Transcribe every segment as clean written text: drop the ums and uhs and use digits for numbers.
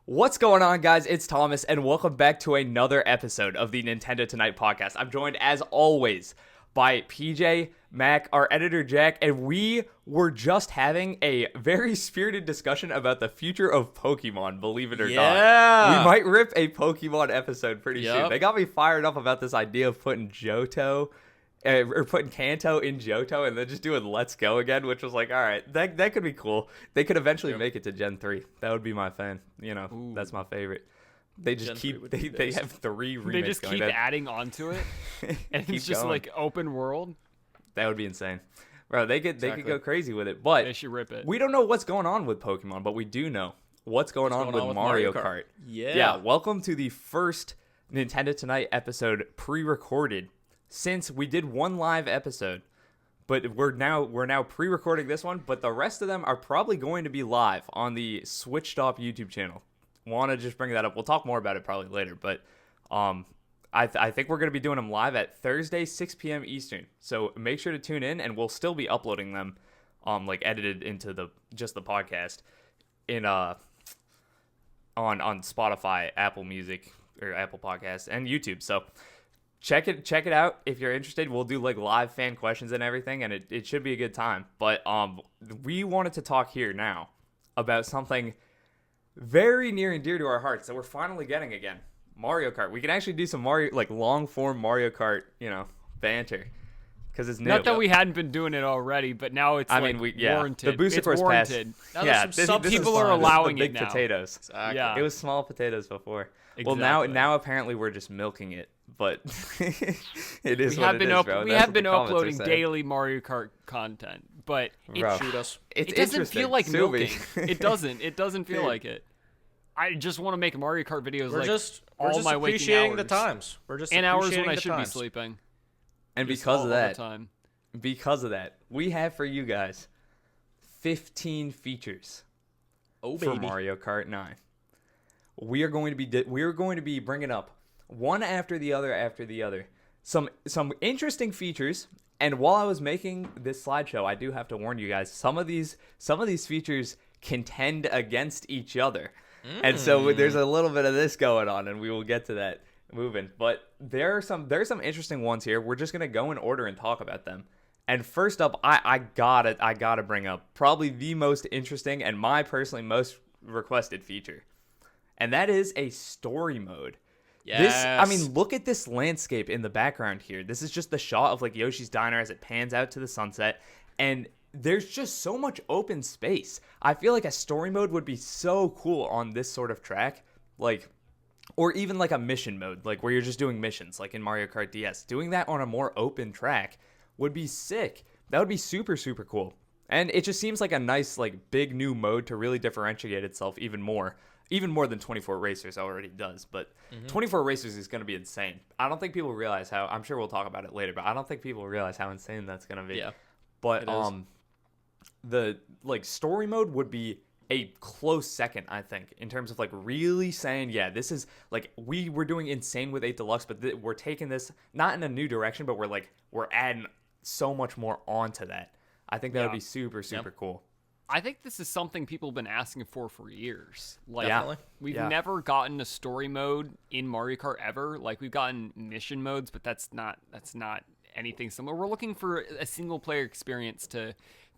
What's going on, guys? It's Thomas, and welcome back to another episode of the Nintendo Tonight podcast. I'm joined, as always, by PJ, Mac, our editor, Jack, and we were just having a very spirited discussion about the future of Pokemon, believe it or not. We might rip a Pokemon episode pretty soon. They got me fired up about this idea of putting putting Kanto in Johto and then just doing Let's Go again, which was like, all right, that could be cool. They could eventually make it to Gen 3. That would be my fan. That's my favorite. They just they have 3 remakes. They just keep adding onto it, and it's just going. Like open world. That would be insane, bro. They could go crazy with it, but they should rip it. We don't know what's going on with Pokemon, but we do know what's going on with Mario Kart. Yeah. Welcome to the first Nintendo Tonight episode pre-recorded. Since we did one live episode, but we're now pre-recording this one, but the rest of them are probably going to be live on the Switched Off YouTube channel. Want to just bring that up. We'll talk more about it probably later, but I think we're going to be doing them live at Thursday, 6 p.m. Eastern. So make sure to tune in, and we'll still be uploading them like edited into the podcast in on Spotify, Apple Music, or Apple Podcasts, and YouTube. So Check it out if you're interested. We'll do like live fan questions and everything, and it should be a good time. But we wanted to talk here now about something very near and dear to our hearts that we're finally getting again. Mario Kart. We can actually do some long form Mario Kart, banter. Because it's new. Not that we hadn't been doing it already, but now it's warranted. The booster course passed. Some people are allowing it now. Big potatoes. Exactly. Yeah. It was small potatoes before. Exactly. Well, now apparently we're just milking it, but it is what it is, bro. We have been uploading daily Mario Kart content, but it doesn't feel like milking. It doesn't feel like it. I just want to make Mario Kart videos we're just appreciating the times. We're just and hours when I should be sleeping. And because of that, we have for you guys 15 features for Mario Kart 9. We are going to be bringing up one after the other some interesting features. And while I was making this slideshow, I do have to warn you guys, some of these features contend against each other. And so there's a little bit of this going on, and we will get to that moving. But there are some interesting ones here. We're just going to go in order and talk about them. And first up, I gotta bring up probably the most interesting and my personally most requested feature. And that is a story mode. Yes. Look at this landscape in the background here. This is just the shot of like Yoshi's Diner as it pans out to the sunset. And there's just so much open space. I feel like a story mode would be so cool on this sort of track. Or even like a mission mode, like where you're just doing missions, like in Mario Kart DS. Doing that on a more open track would be sick. That would be super, super cool. And it just seems like a nice, like, big new mode to really differentiate itself even more than 24 Racers already does. But 24 Racers is going to be insane. I don't think people realize how, I'm sure we'll talk about it later, but I don't think people realize how insane that's going to be. Yeah. But the story mode would be a close second, I think, in terms of like really saying, yeah, this is like we were doing insane with 8 Deluxe, but we're taking this not in a new direction, but we're adding so much more onto that. I think that would be super, super cool. I think this is something people have been asking for years. We've never gotten a story mode in Mario Kart ever. Like, we've gotten mission modes, but that's not anything similar. We're looking for a single player experience to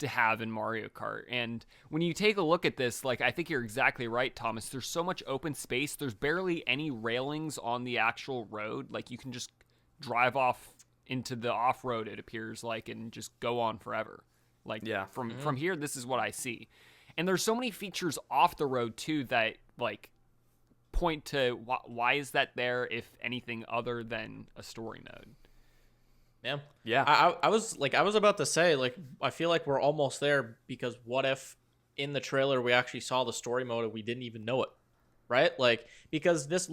have in Mario Kart. And when you take a look at this, like, I think you're exactly right, Thomas. There's so much open space. There's barely any railings on the actual road. Like, you can just drive off into the off-road, it appears like, and just go on forever. From here, this is what I see. And there's so many features off the road, too, that, like, point to why is that there, if anything other than a story mode. I was about to say, like, I feel like we're almost there, because what if in the trailer we actually saw the story mode and we didn't even know it, right? Like, because this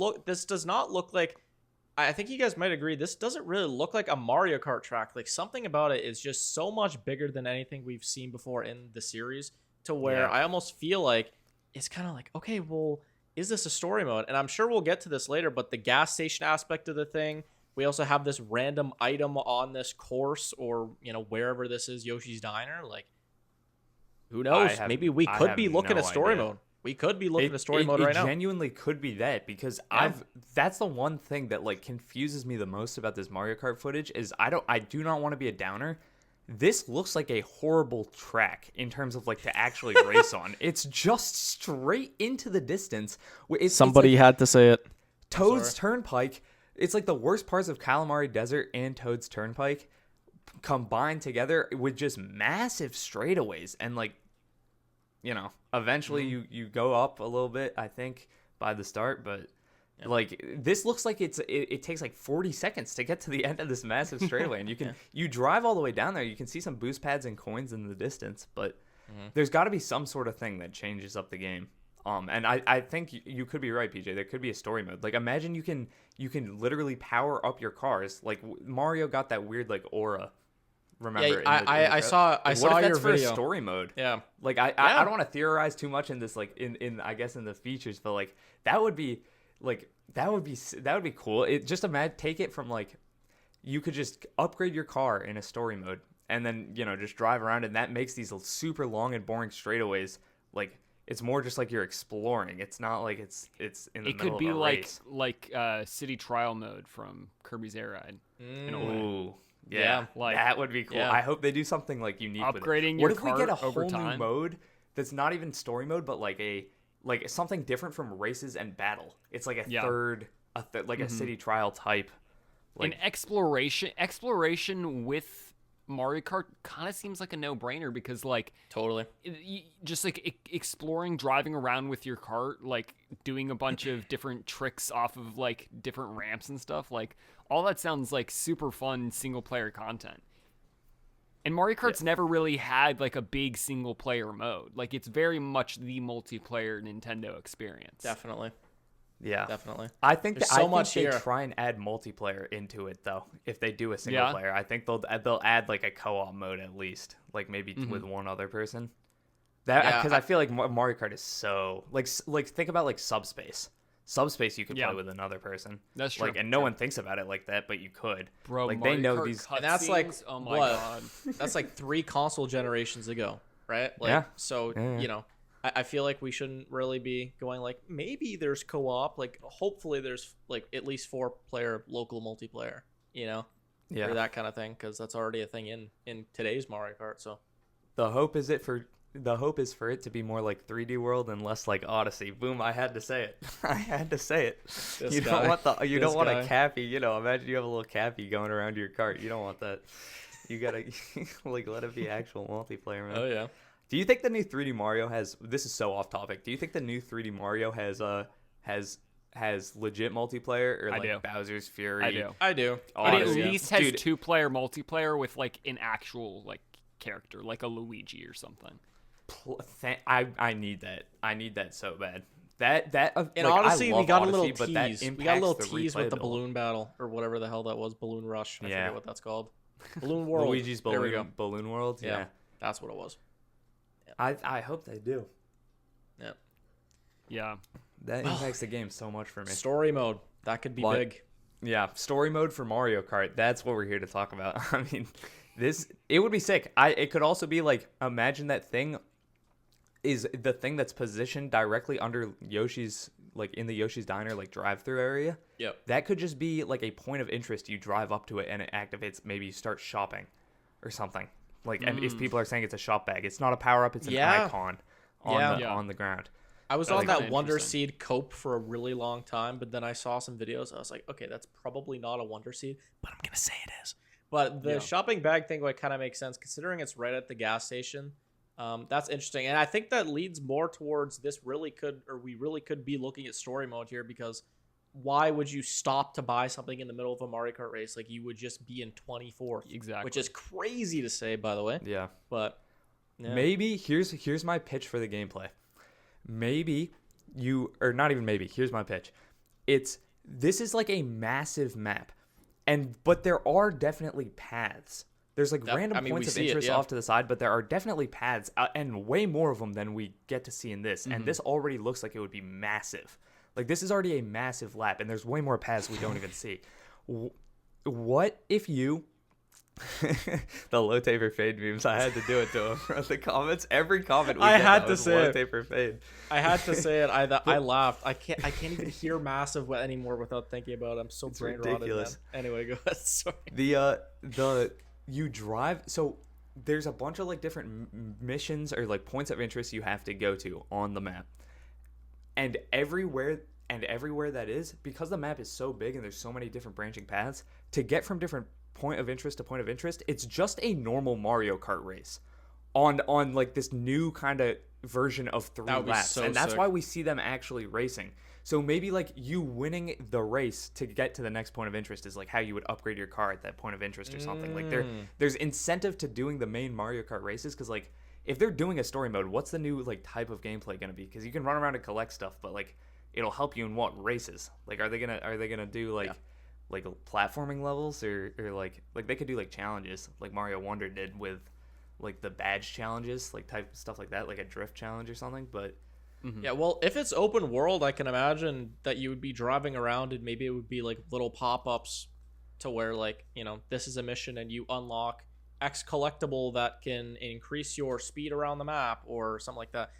does not look like, I think you guys might agree, this doesn't really look like a Mario Kart track. Like, something about it is just so much bigger than anything we've seen before in the series, to where I almost feel like it's kind of like, okay, well, is this a story mode? And I'm sure we'll get to this later, but the gas station aspect of the thing, we also have this random item on this course, or, wherever this is, Yoshi's Diner. Like, who knows? Maybe we could be looking at story mode. We could be looking at story mode right now. It genuinely could be that, because that's the one thing that like confuses me the most about this Mario Kart footage is I do not want to be a downer. This looks like a horrible track in terms of like to actually race on. It's just straight into the distance. Somebody had to say it. Toad's Turnpike. It's like the worst parts of Calamari Desert and Toad's Turnpike combined together with just massive straightaways, and like, you know, eventually you go up a little bit, I think, by the start, but like this looks like it takes like 40 seconds to get to the end of this massive straightaway, and you can you drive all the way down there. You can see some boost pads and coins in the distance, but there's got to be some sort of thing that changes up the game. And I think you could be right, PJ. There could be a story mode. Like, imagine you can literally power up your cars. Like Mario got that weird like aura. Remember? Yeah, I saw your for video. A story mode? Yeah. Like I don't want to theorize too much in this, like in I guess in the features, but like that would be cool. It just imagine, take it from like, you could just upgrade your car in a story mode and then, you know, just drive around, and that makes these super long and boring straightaways like, it's more just like you're exploring. It's not like it's in the middle of a race. It could be like city trial mode from Kirby's Air Ride. Ooh, yeah, like that would be cool. Yeah. I hope they do something like unique upgrading with it. Your what if we get a cart over whole time? new mode that's not even story mode, but like something different from races and battle? It's like a city trial type. Like, an exploration with Mario Kart kind of seems like a no-brainer, because like Totally. Just like exploring, driving around with your cart, like doing a bunch of different tricks off of like different ramps and stuff, like all that sounds like super fun single player content. And Mario Kart's never really had like a big single player mode. Like, it's very much the multiplayer Nintendo experience. Definitely. yeah, Definitely. I think There's that, so I much think they here. try and add multiplayer into it though. If they do a single Yeah. player, I think they'll add like a co-op mode at least, like maybe with one other person. That Yeah, because I feel like Mario Kart is so like think about like Subspace. Subspace you could play with another person. That's true. Like, and no one thinks about it like that, but you could. Bro, like Mario they know Kart these. And that's like cutscenes, oh my what? god. That's like 3 console generations ago, right? Like, Yeah. So, Yeah. you know, I feel like we shouldn't really be going like, maybe there's co-op. Like, hopefully there's like at least 4-player local multiplayer, you know? Yeah. Or that kind of thing, because that's already a thing in today's Mario Kart. So The hope is for it to be more like 3D World and less like Odyssey. Boom! I had to say it. I had to say it. This You guy. don't want guy. a cappy. You know, imagine you have a little cappy going around your cart. You don't want that. You gotta like let it be actual multiplayer, man. Oh yeah. Do you think the new 3D Mario has? This is so off topic. Do you think the new 3D Mario has legit multiplayer, or I like do. Bowser's Fury? I do. It at Odyssey? least has Dude. 2-player multiplayer with like an actual like character, like a Luigi or something. I need that. I need that so bad. That And like, honestly, I we love got a Odyssey, little but that tease. We got a impacts little the tease with the replayability. balloon battle, or whatever the hell that was. Balloon Rush. I Yeah. forget what that's called. Balloon World. Luigi's There we go. Balloon World. Yeah. That's what it was. I hope they do. Yeah. Yeah. That impacts the game so much for me. Story mode. That could be Like- big. Yeah, story mode for Mario Kart. That's what we're here to talk about. I mean, it would be sick. It could also be like, imagine that thing is the thing that's positioned directly under Yoshi's, like in the Yoshi's Diner, like drive-through area. Yep. That could just be like a point of interest. You drive up to it and it activates. Maybe you start shopping or something. Like, and if people are saying it's a shop bag, it's not a power-up, it's an Yeah. icon Yeah. on the ground. I was That's on that kinda Wonder interesting. Seed cope for a really long time, but then I saw some videos. I was like, okay, that's probably not a Wonder Seed, but I'm gonna say it is. But the shopping bag thing would kind of make sense considering it's right at the gas station. That's interesting, and I think that leads more towards we really could be looking at story mode here, because why would you stop to buy something in the middle of a Mario Kart race? Like, you would just be in 24th, Exactly. which is crazy to say, by the way. Yeah. But yeah. Maybe here's my pitch for the gameplay. Maybe or not even maybe. Here's my pitch. This is like a massive map, but there are definitely paths. There's like random points of interest off to the side, but there are definitely paths, and way more of them than we get to see in this. And this already looks like it would be massive. Like, this is already a massive lap, and there's way more paths we don't even see. What if you The low taper fade memes. I had to do it to him. The comments, every comment we I get had to was say low it. taper fade. I had to say it. I laughed. I can't even hear massive anymore without thinking about it. I'm so brain rotted, man. Anyway, go ahead. Sorry. You drive. So there's a bunch of like different missions or like points of interest you have to go to on the map, and everywhere that is, because the map is so big and there's so many different branching paths to get from different point of interest to point of interest, it's just a normal Mario Kart race on like this new kind of version of 3 laps, so and that's sick. Why we see them actually racing. So maybe like you winning the race to get to the next point of interest is like how you would upgrade your car at that point of interest or something. Like there's incentive to doing the main Mario Kart races, because like if they're doing a story mode, what's the new like type of gameplay going to be? Because you can run around and collect stuff, but like it'll help you in what races? Like are they gonna do like like platforming levels or like they could do like challenges like Mario Wonder did with like the badge challenges, like type stuff like that, like a drift challenge or something. But yeah, well, if it's open world, I can imagine that you would be driving around and maybe it would be like little pop-ups to where like, you know, this is a mission and you unlock X collectible that can increase your speed around the map or something like that.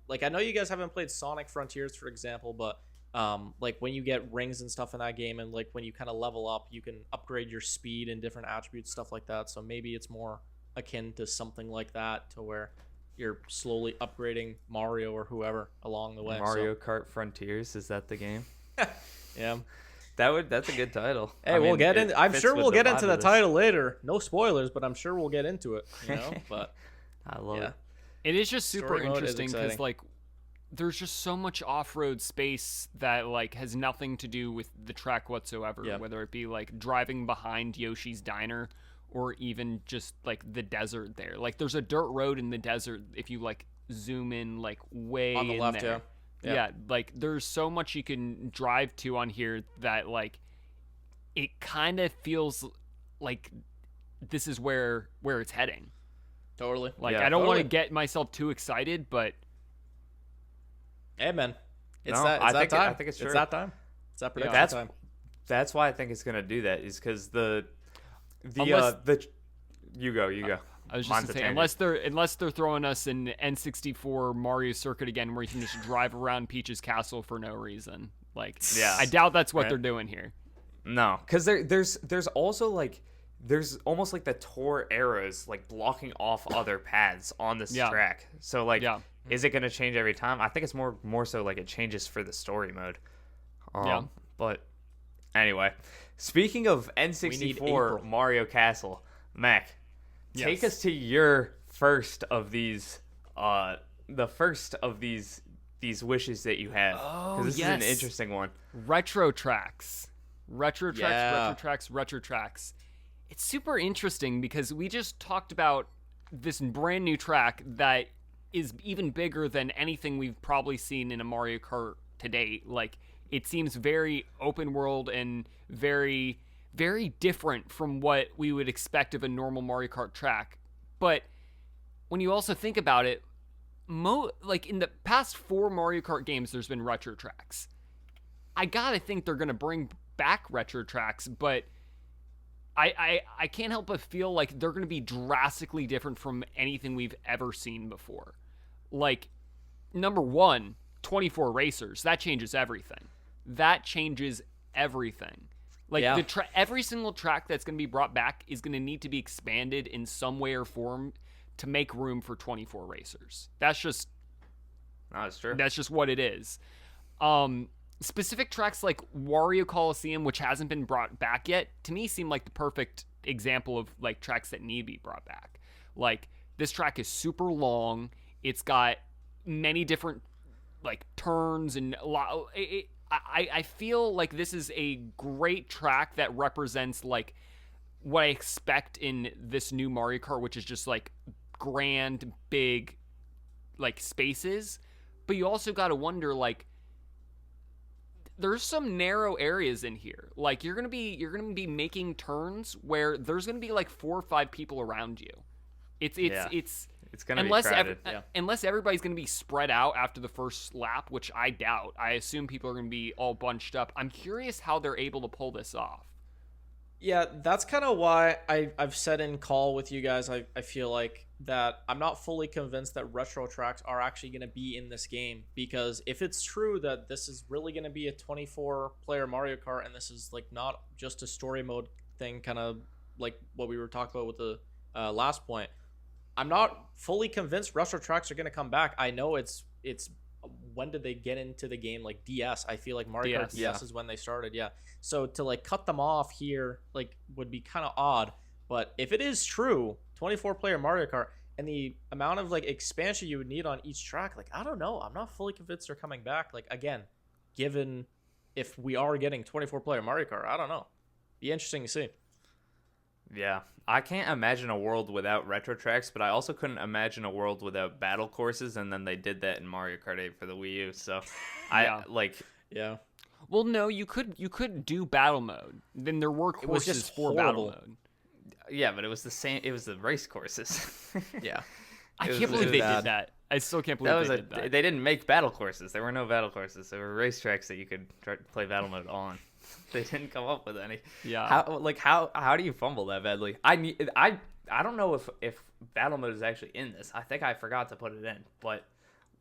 Like I know you guys haven't played Sonic Frontiers, for example, but like when you get rings and stuff in that game, and like when you kind of level up, you can upgrade your speed and different attributes, stuff like that. So maybe it's more akin to something like that, to where you're slowly upgrading Mario or whoever along the way. Mario Kart Frontiers, is that the game? Yeah, that's a good title. Hey, we'll get in. I'm sure we'll get into the title later. No spoilers, but I'm sure we'll get into it. You know, but I love it. It is just super interesting because like there's just so much off-road space that like has nothing to do with the track whatsoever. Yeah. Whether it be like driving behind Yoshi's Diner, or even just like the desert there. Like there's a dirt road in the desert if you like zoom in like way on the left there. Yeah, like there's so much you can drive to on here that like it kind of feels like this is where it's heading. Totally. Like I don't want to get myself too excited, but hey man, it's that time. I think it's true. It's that time. It's that prediction time. That's why I think it's gonna do that, is because you go. I was just gonna say, unless they're throwing us an N64 Mario Circuit again, where you can just drive around Peach's castle for no reason. Like, I doubt that's what they're doing here. No, because there's also like there's almost like the tour arrows like blocking off other paths on this track. So like, is it gonna change every time? I think it's more so like it changes for the story mode. But anyway, speaking of N64 Mario Castle, Mac, take us to your first of these, the first of these wishes that you have. Oh, this is an interesting one. Retro tracks. It's super interesting because we just talked about this brand new track that is even bigger than anything we've probably seen in a Mario Kart to date. Like, it seems very open world and very, very different from what we would expect of a normal Mario Kart track. But when you also think about it, like in the past 4 Mario Kart games, there's been retro tracks. I gotta think they're gonna bring back retro tracks, but I can't help but feel like they're gonna be drastically different from anything we've ever seen before. Like, number 1, 24 racers. That changes everything. Like, every single track that's going to be brought back is going to need to be expanded in some way or form to make room for 24 racers. That's just... No, that's true. That's just what it is. Specific tracks like Wario Coliseum, which hasn't been brought back yet, to me seem like the perfect example of like tracks that need to be brought back. Like, this track is super long. It's got many different like turns and a lot. I feel like this is a great track that represents like what I expect in this new Mario Kart, which is just like grand, big, like spaces. But you also got to wonder, like, there's some narrow areas in here. Like, you're gonna be making turns where there's gonna be like 4 or 5 people around you. It's gonna be crowded. Unless everybody's gonna be spread out after the first lap, which I doubt. I assume people are gonna be all bunched up. I'm curious how they're able to pull this off. Yeah, that's kind of why I've said in call with you guys, I feel like that I'm not fully convinced that retro tracks are actually going to be in this game, because if it's true that this is really going to be a 24-player Mario Kart and this is like not just a story mode thing, kind of like what we were talking about with the last point, I'm not fully convinced retro tracks are going to come back. I know it's when did they get into the game? Like DS. I feel like Mario Kart DS is when they started. Yeah. So to like cut them off here like would be kind of odd. But if it is true, 24-player Mario Kart and the amount of like expansion you would need on each track, like I don't know. I'm not fully convinced they're coming back. Like again, given if we are getting 24-player Mario Kart, I don't know. Be interesting to see. Yeah, I can't imagine a world without retro tracks, but I also couldn't imagine a world without battle courses, and then they did that in Mario Kart 8 for the Wii U. So, yeah. Well, no, you could do battle mode. Then there were courses for battle mode. Yeah, but it was the same. It was the race courses. Yeah, I can't believe they did that. I still can't believe they did that. They didn't make battle courses. There were no battle courses. There were racetracks that you could try to play battle mode on. They didn't come up with any. Yeah. How do you fumble that badly? I don't know if battle mode is actually in this. I think I forgot to put it in, but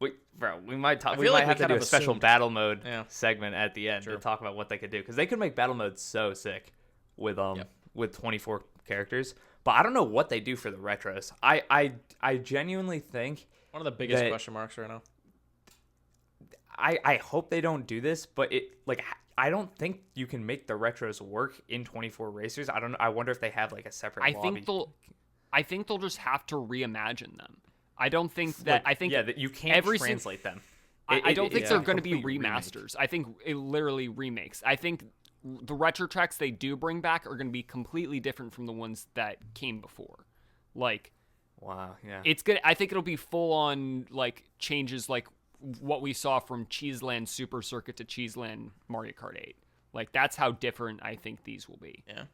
we might talk. We might have to do a special battle mode segment at the end to talk about what they could do, because they could make battle mode so sick with 24 characters. But I don't know what they do for the retros. I genuinely think one of the biggest question marks right now. I hope they don't do this, but I don't think you can make the retros work in 24 racers. I wonder if they have like a separate lobby. I think they'll just have to reimagine them. I don't think that that you can't translate them. I don't think they're going to be remasters. I think it literally remakes. I think the retro tracks they do bring back are going to be completely different from the ones that came before. Like, wow, yeah. I think it'll be full on like changes, like what we saw from Cheeseland Super Circuit to Cheeseland Mario Kart 8. Like that's how different I think these will be. Yeah.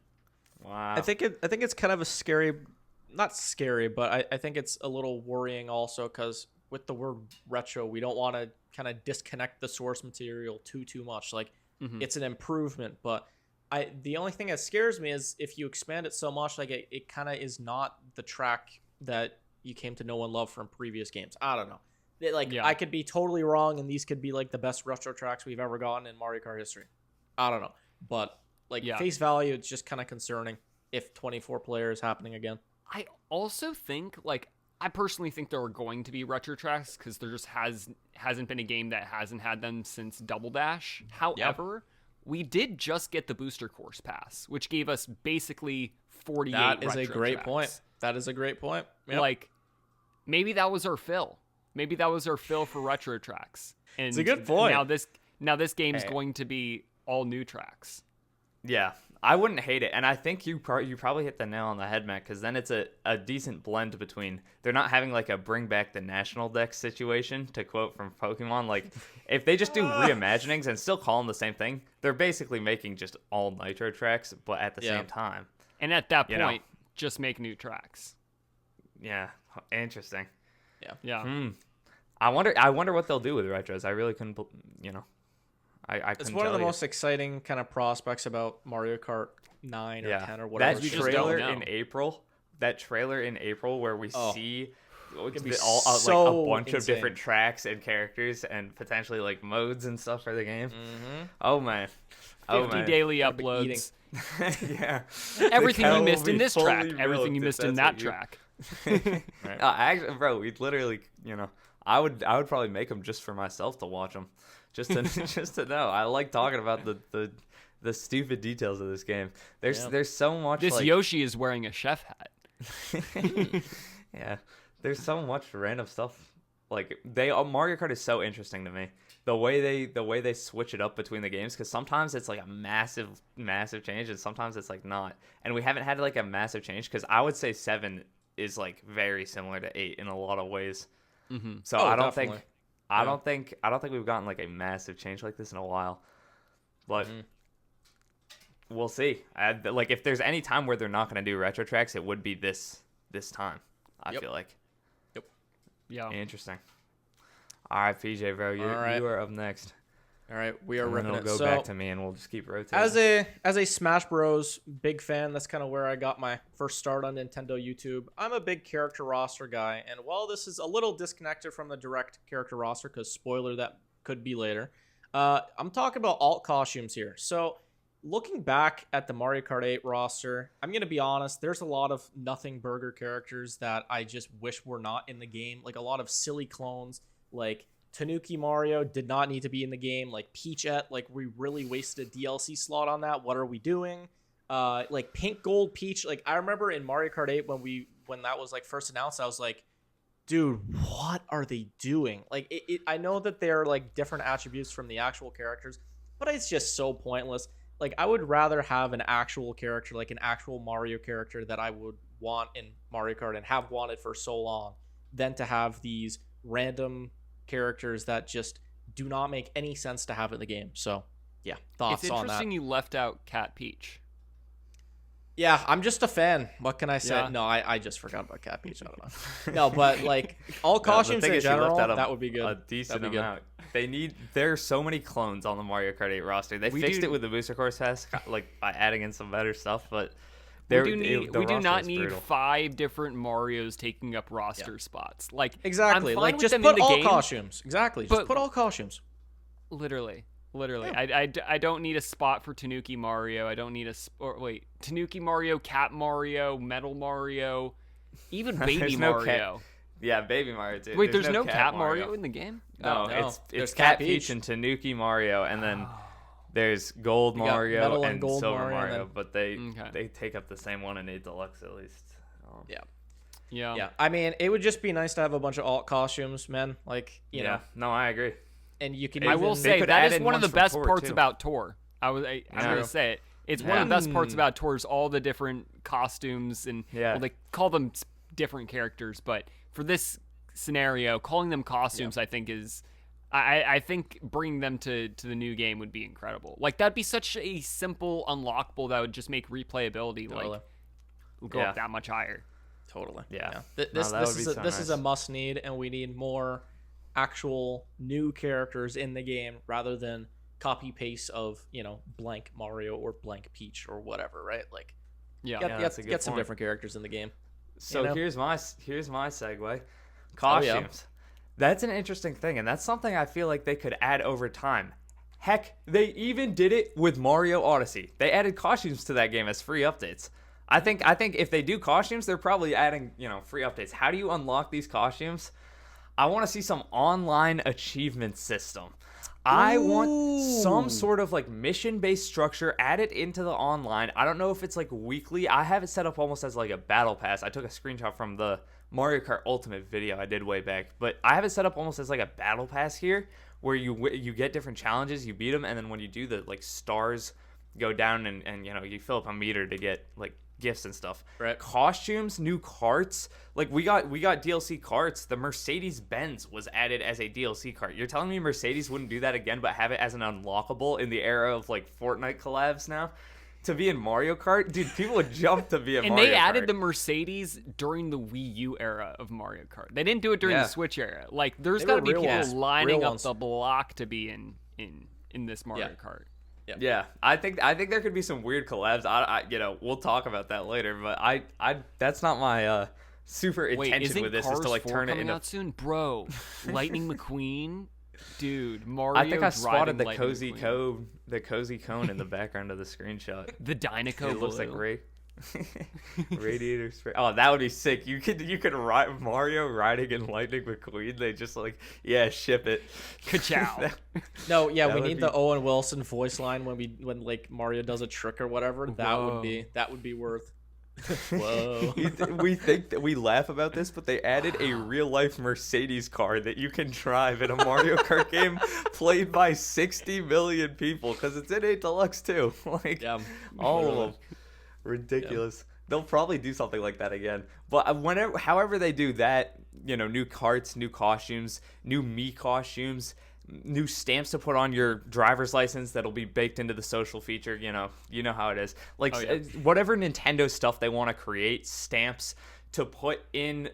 Wow. I think it's kind of a scary, not scary, but I think it's a little worrying also, because with the word retro, we don't want to kind of disconnect the source material too much. Like it's an improvement, but the only thing that scares me is if you expand it so much, like it kind of is not the track that you came to know and love from previous games. I don't know. I could be totally wrong, and these could be like the best retro tracks we've ever gotten in Mario Kart history. I don't know, but face value, it's just kind of concerning if 24 players happening again. I also think I personally think there are going to be retro tracks, because there just hasn't been a game that hasn't had them since Double Dash. However, we did just get the Booster Course Pass, which gave us basically 48 That is retro a great tracks. point. That is a great point. Yep. Like, maybe that was our fill. Maybe that was our fill for retro tracks. And it's a good point. Now this game is going to be all new tracks. Yeah, I wouldn't hate it, and I think you probably hit the nail on the head, Matt, because then it's a decent blend between, they're not having like a bring back the national dex situation, to quote from Pokemon. Like, if they just do reimaginings and still call them the same thing, they're basically making just all Nitro tracks, but at the same time. And at that point, just make new tracks. Yeah, interesting. Yeah. I wonder what they'll do with retros. I really couldn't, I couldn't. It's one of the most exciting kind of prospects about Mario Kart 9 or 10 or whatever. That trailer in April where we see a bunch of different tracks and characters and potentially like modes and stuff for the game. Oh man. 50 daily uploads. Yeah. Everything you missed in this track. Everything you missed in that track. Right. Actually, bro, we literally, I would probably make them just for myself to watch them, just to know. I like talking about the stupid details of this game. There's so much. This Yoshi is wearing a chef hat. Yeah, there's so much random stuff. Like Mario Kart is so interesting to me. The way they switch it up between the games, because sometimes it's like a massive change, and sometimes it's like not. And we haven't had like a massive change, because I would say 7 is like very similar to 8 in a lot of ways. So I don't think we've gotten like a massive change like this in a while, but we'll see. Like if there's any time where they're not going to do retro tracks, it would be this time. I feel like. Yep. Yeah. Interesting. All right, PJ, bro, you are up next. All right, we are ripping it. It'll go back to me, and we'll just keep rotating. As a Smash Bros. Big fan, that's kind of where I got my first start on Nintendo YouTube. I'm a big character roster guy, and while this is a little disconnected from the direct character roster, because spoiler, that could be later, I'm talking about alt costumes here. So looking back at the Mario Kart 8 roster, I'm going to be honest, there's a lot of nothing burger characters that I just wish were not in the game. Like a lot of silly clones, like Tanuki Mario did not need to be in the game. Like Peachette, like we really wasted a DLC slot on that. What are we doing? Like Pink Gold Peach. Like I remember in Mario Kart 8 when that was like first announced, I was like, dude, what are they doing? Like I know that they're like different attributes from the actual characters, but it's just so pointless. Like I would rather have an actual character, like an actual Mario character that I would want in Mario Kart and have wanted for so long, than to have these random characters that just do not make any sense to have in the game. So yeah, thoughts on that. It's interesting you left out Cat Peach. Yeah, I'm just a fan. What can I say? Yeah. No, I just forgot about Cat Peach. I don't know. No, but like all costumes in general, that would be good. A decent amount. There are so many clones on the Mario Kart 8 roster. They fixed it with the booster course test, like by adding in some better stuff, but we do not need 5 different Marios taking up roster spots. Like exactly, like just put all costumes. Exactly, just put all costumes. Literally. Yeah. I don't need a spot for Tanuki Mario. I don't need Tanuki Mario, Cat Mario, Metal Mario, even Baby Mario. Yeah, Baby Mario too. Wait, there's no Cat Mario in the game? No, it's Cat Peach and Tanuki Mario, and then there's Gold Mario and Silver Mario, but they take up the same one in 8 Deluxe at least. Yeah. I mean, it would just be nice to have a bunch of alt costumes, man. Like, you know. No, I agree. And you can. I will say that is one of the best parts about Tour. I'm gonna say it. It's one of the best parts about Tour is all the different costumes and they call them different characters, but for this scenario, calling them costumes, I think is. I think bringing them to the new game would be incredible. Like that'd be such a simple unlockable that would just make replayability go up that much higher. Totally. Yeah. This is a must need, and we need more actual new characters in the game rather than copy paste of blank Mario or blank Peach or whatever, right? Like get some different characters in the game. So here's my segue. Costumes. That's an interesting thing, and that's something I feel like they could add over time. Heck, they even did it with Mario Odyssey. They added costumes to that game as free updates. I think if they do costumes, they're probably adding free updates. How do you unlock these costumes? I want to see some online achievement system. I want some sort of like mission-based structure added into the online. I don't know if it's like weekly. I have it set up almost as like a battle pass. I took a screenshot from the Mario Kart Ultimate video I did way back, but I have it set up almost as like a battle pass here, where you get different challenges, you beat them, and then when you do, the like stars go down, and you fill up a meter to get like gifts and stuff. Right. Costumes, new carts. Like we got DLC carts. The Mercedes-Benz was added as a DLC cart. You're telling me Mercedes wouldn't do that again, but have it as an unlockable in the era of like Fortnite collabs now? To be in Mario Kart? Dude, people would jump to be in Mario Kart. And they added the Mercedes during the Wii U era of Mario Kart. They didn't do it during the Switch era. Like there's got to be people lining up the block to be in this Mario Kart. Yeah, I think there could be some weird collabs. We'll talk about that later. But I that's not my super intention with this is to like turn it into out soon, bro. Lightning McQueen, dude. Mario. I think I spotted the cozy cone in the background of the screenshot. The Dynaco. It looks like Ray. Radiator spray. Oh, that would be sick. You could ride Mario riding in Lightning McQueen. They just ship it. Ka-chow. No, we need the Owen Wilson voice line when like Mario does a trick or whatever. Whoa. That would be worth. Whoa. We think that we laugh about this, but they added a real life Mercedes car that you can drive in a Mario Kart game played by 60 million people because it's in 8 Deluxe too. All of them. Ridiculous. They'll probably do something like that again. But however they do that, new carts, new costumes, new Mii costumes, new stamps to put on your driver's license that'll be baked into the social feature. You know how it is. Whatever Nintendo stuff they want to create, stamps to put in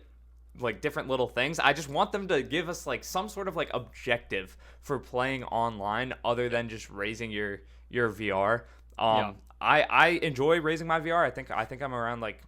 like different little things. I just want them to give us like some sort of like objective for playing online other than just raising your VR. I enjoy raising my VR. I think I'm around like,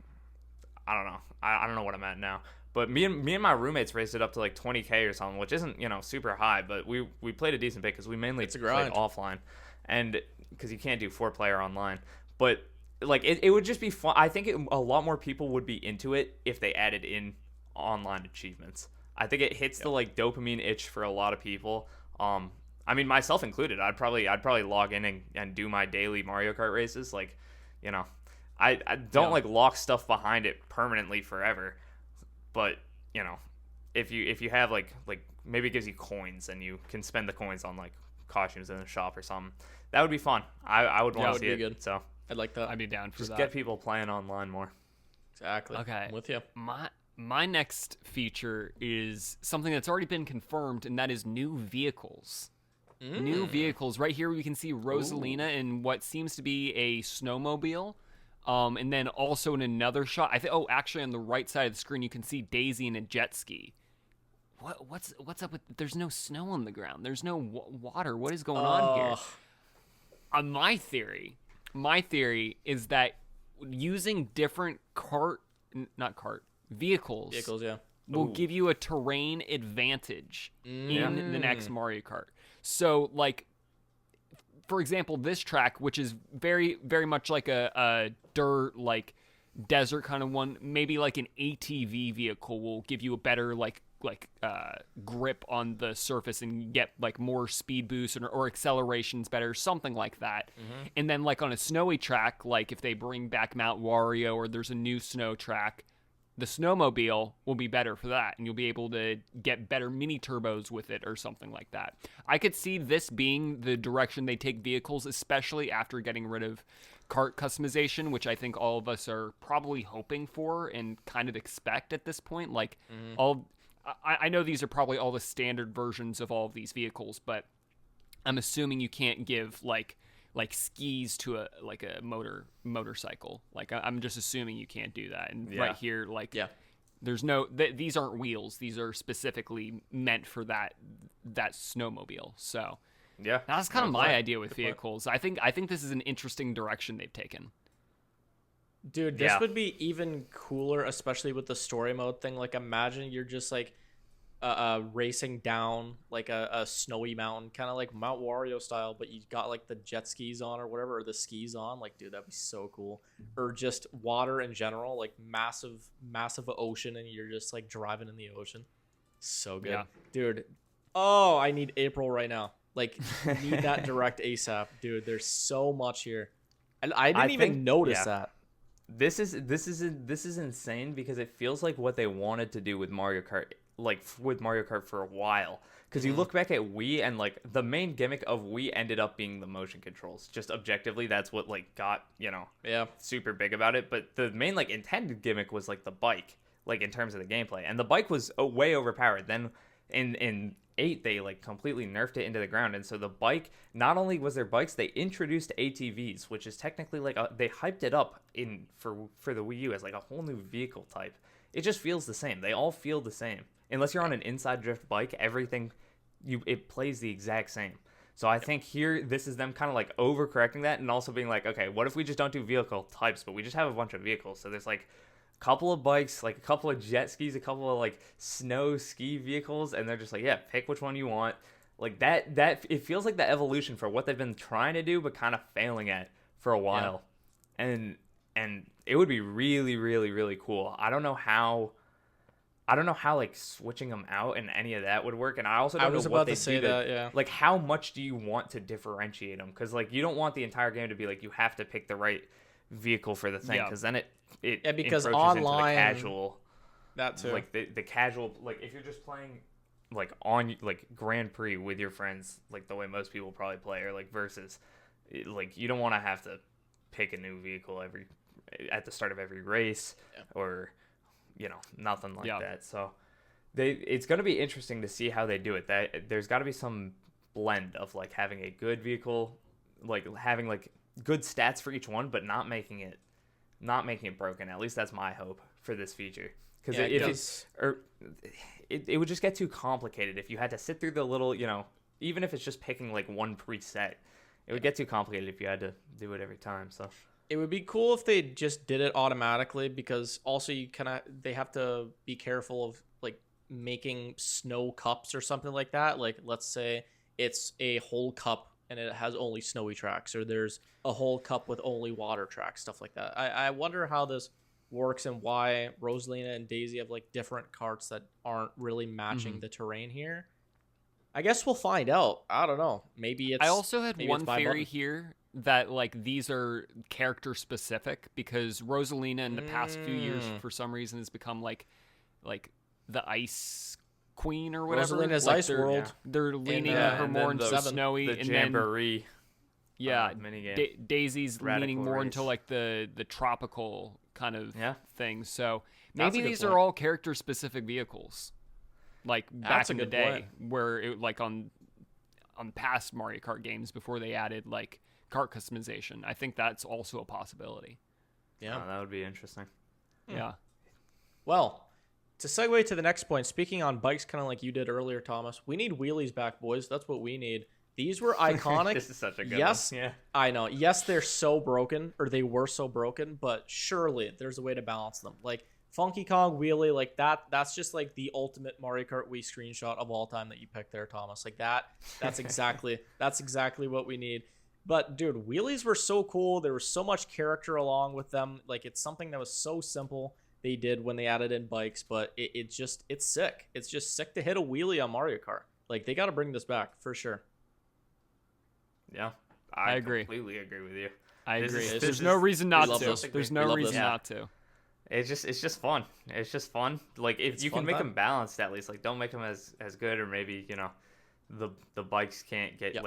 I don't know. I don't know what I'm at now. But me and my roommates raised it up to like 20K or something, which isn't, super high, but we played a decent bit because we mainly played offline, and because you can't do 4-player online. But like it would just be fun. I think a lot more people would be into it if they added in online achievements. I think it hits the like dopamine itch for a lot of people. I mean, myself included. I'd probably log in and do my daily Mario Kart races. Like, I don't like lock stuff behind it permanently forever. But, if you have like maybe it gives you coins and you can spend the coins on like costumes in the shop or something, that would be fun. I would want to see it. Good. So I'd like that. I'd be down for just that. Get people playing online more. Exactly. Okay. I'm with you. My next feature is something that's already been confirmed, and that is new vehicles. New vehicles. Right here we can see Rosalina in what seems to be a snowmobile. And then also in another shot, actually on the right side of the screen, you can see Daisy in a jet ski. What's up with? There's no snow on the ground. There's no water. What is going on here? My theory is that using different vehicles, will give you a terrain advantage in the next Mario Kart. So, like, for example, this track, which is very, very much like a dirt, like, desert kind of one, maybe like an ATV vehicle will give you a better, grip on the surface and get, like, more speed boost or accelerations better, something like that. And then, like, on a snowy track, like, if they bring back Mount Wario or there's a new snow track, the snowmobile will be better for that, and you'll be able to get better mini turbos with it or something like that. I could see this being the direction they take vehicles, especially after getting rid of kart customization, which I think all of us are probably hoping for and kind of expect at this point. Like, I know these are probably all the standard versions of all of these vehicles, but I'm assuming you can't give like skis to a motorcycle. Like, I'm just assuming you can't do that. And right here, there's no these aren't wheels. These are specifically meant for that snowmobile. So that's kind of my idea with vehicles. I think this is an interesting direction they've taken. Dude, this would be even cooler, especially with the story mode thing. Like, imagine you're just like racing down like a snowy mountain, kind of like Mount Wario style, but you got like the jet skis on or whatever, or the skis on. Like, dude, that'd be so cool. Or just water in general, like massive ocean, and you're just like driving in the ocean. So good. Dude. Oh, I need April right now. Like, need that direct ASAP, dude. There's so much here. I didn't even notice that. This is insane because it feels like what they wanted to do with Mario Kart, like with Mario Kart for a while. Because you look back at Wii, and like the main gimmick of Wii ended up being the motion controls. Just objectively, that's what like got super big about it. But the main like intended gimmick was like the bike, like in terms of the gameplay, and the bike was way overpowered. Then in 8 they like completely nerfed it into the ground, and so the bike, not only was there bikes, they introduced ATVs, which is technically like they hyped it up for the Wii U as like a whole new vehicle type. It just feels the same. They all feel the same unless you're on an inside drift bike. Everything it plays the exact same. So I think here this is them kind of like overcorrecting that, and also being like, okay, what if we just don't do vehicle types, but we just have a bunch of vehicles? So there's like couple of bikes, like a couple of jet skis, a couple of like snow ski vehicles, and they're just like, pick which one you want. Like that it feels like the evolution for what they've been trying to do but kind of failing at for a while. And it would be really, really, really cool. I don't know how like switching them out and any of that would work, and I also don't know what they do. Like, how much do you want to differentiate them? Because like you don't want the entire game to be like you have to pick the right vehicle for the thing, because then it because online into the casual, that too, like the casual, like if you're just playing like on like Grand Prix with your friends, like the way most people probably play, or like versus, like you don't want to have to pick a new vehicle at the start of every race, or nothing like that. So it's going to be interesting to see how they do it. That there's got to be some blend of like having a good vehicle, like having like good stats for each one, but not making it broken. At least that's my hope for this feature. because it would just get too complicated if you had to sit through the little, even if it's just picking like one preset, it would get too complicated if you had to do it every time. So it would be cool if they just did it automatically, because also they have to be careful of like making snow cups or something like that. Like, let's say it's a whole cup and it has only snowy tracks, or there's a whole cup with only water tracks, stuff like that. I wonder how this works and why Rosalina and Daisy have like different carts that aren't really matching the terrain here. I guess we'll find out. I don't know. Maybe it's. I also had one theory here that like these are character specific, because Rosalina in the past few years for some reason has become like the ice queen or whatever. Rosalina's like Ice World. They're leaning her more into snowy, the and Jamboree. Daisy's leaning more into like the tropical kind of thing. So maybe these are all character specific vehicles. Like back in the day, where it like on past Mario Kart games before they added like kart customization. I think that's also a possibility. Yeah, that would be interesting. Yeah. Well, to segue to the next point, speaking on bikes, kind of like you did earlier, Thomas, we need wheelies back, boys. That's what we need. These were iconic. This is such a good one. Yeah. I know. Yes, they're so broken, or they were so broken, but surely there's a way to balance them. Like Funky Kong wheelie, like that's just like the ultimate Mario Kart Wii screenshot of all time that you picked there, Thomas. Like that's exactly what we need. But dude, wheelies were so cool. There was so much character along with them. Like, it's something that was so simple they did when they added in bikes, but it's sick. It's just sick to hit a wheelie on Mario Kart. Like, they got to bring this back for sure. Yeah, I agree. Completely agree with you. I agree. There's no reason not to. There's no reason not to. It's just fun. It's just fun. Like, if you can make them balanced, at least, like, don't make them as good, or maybe the bikes can't get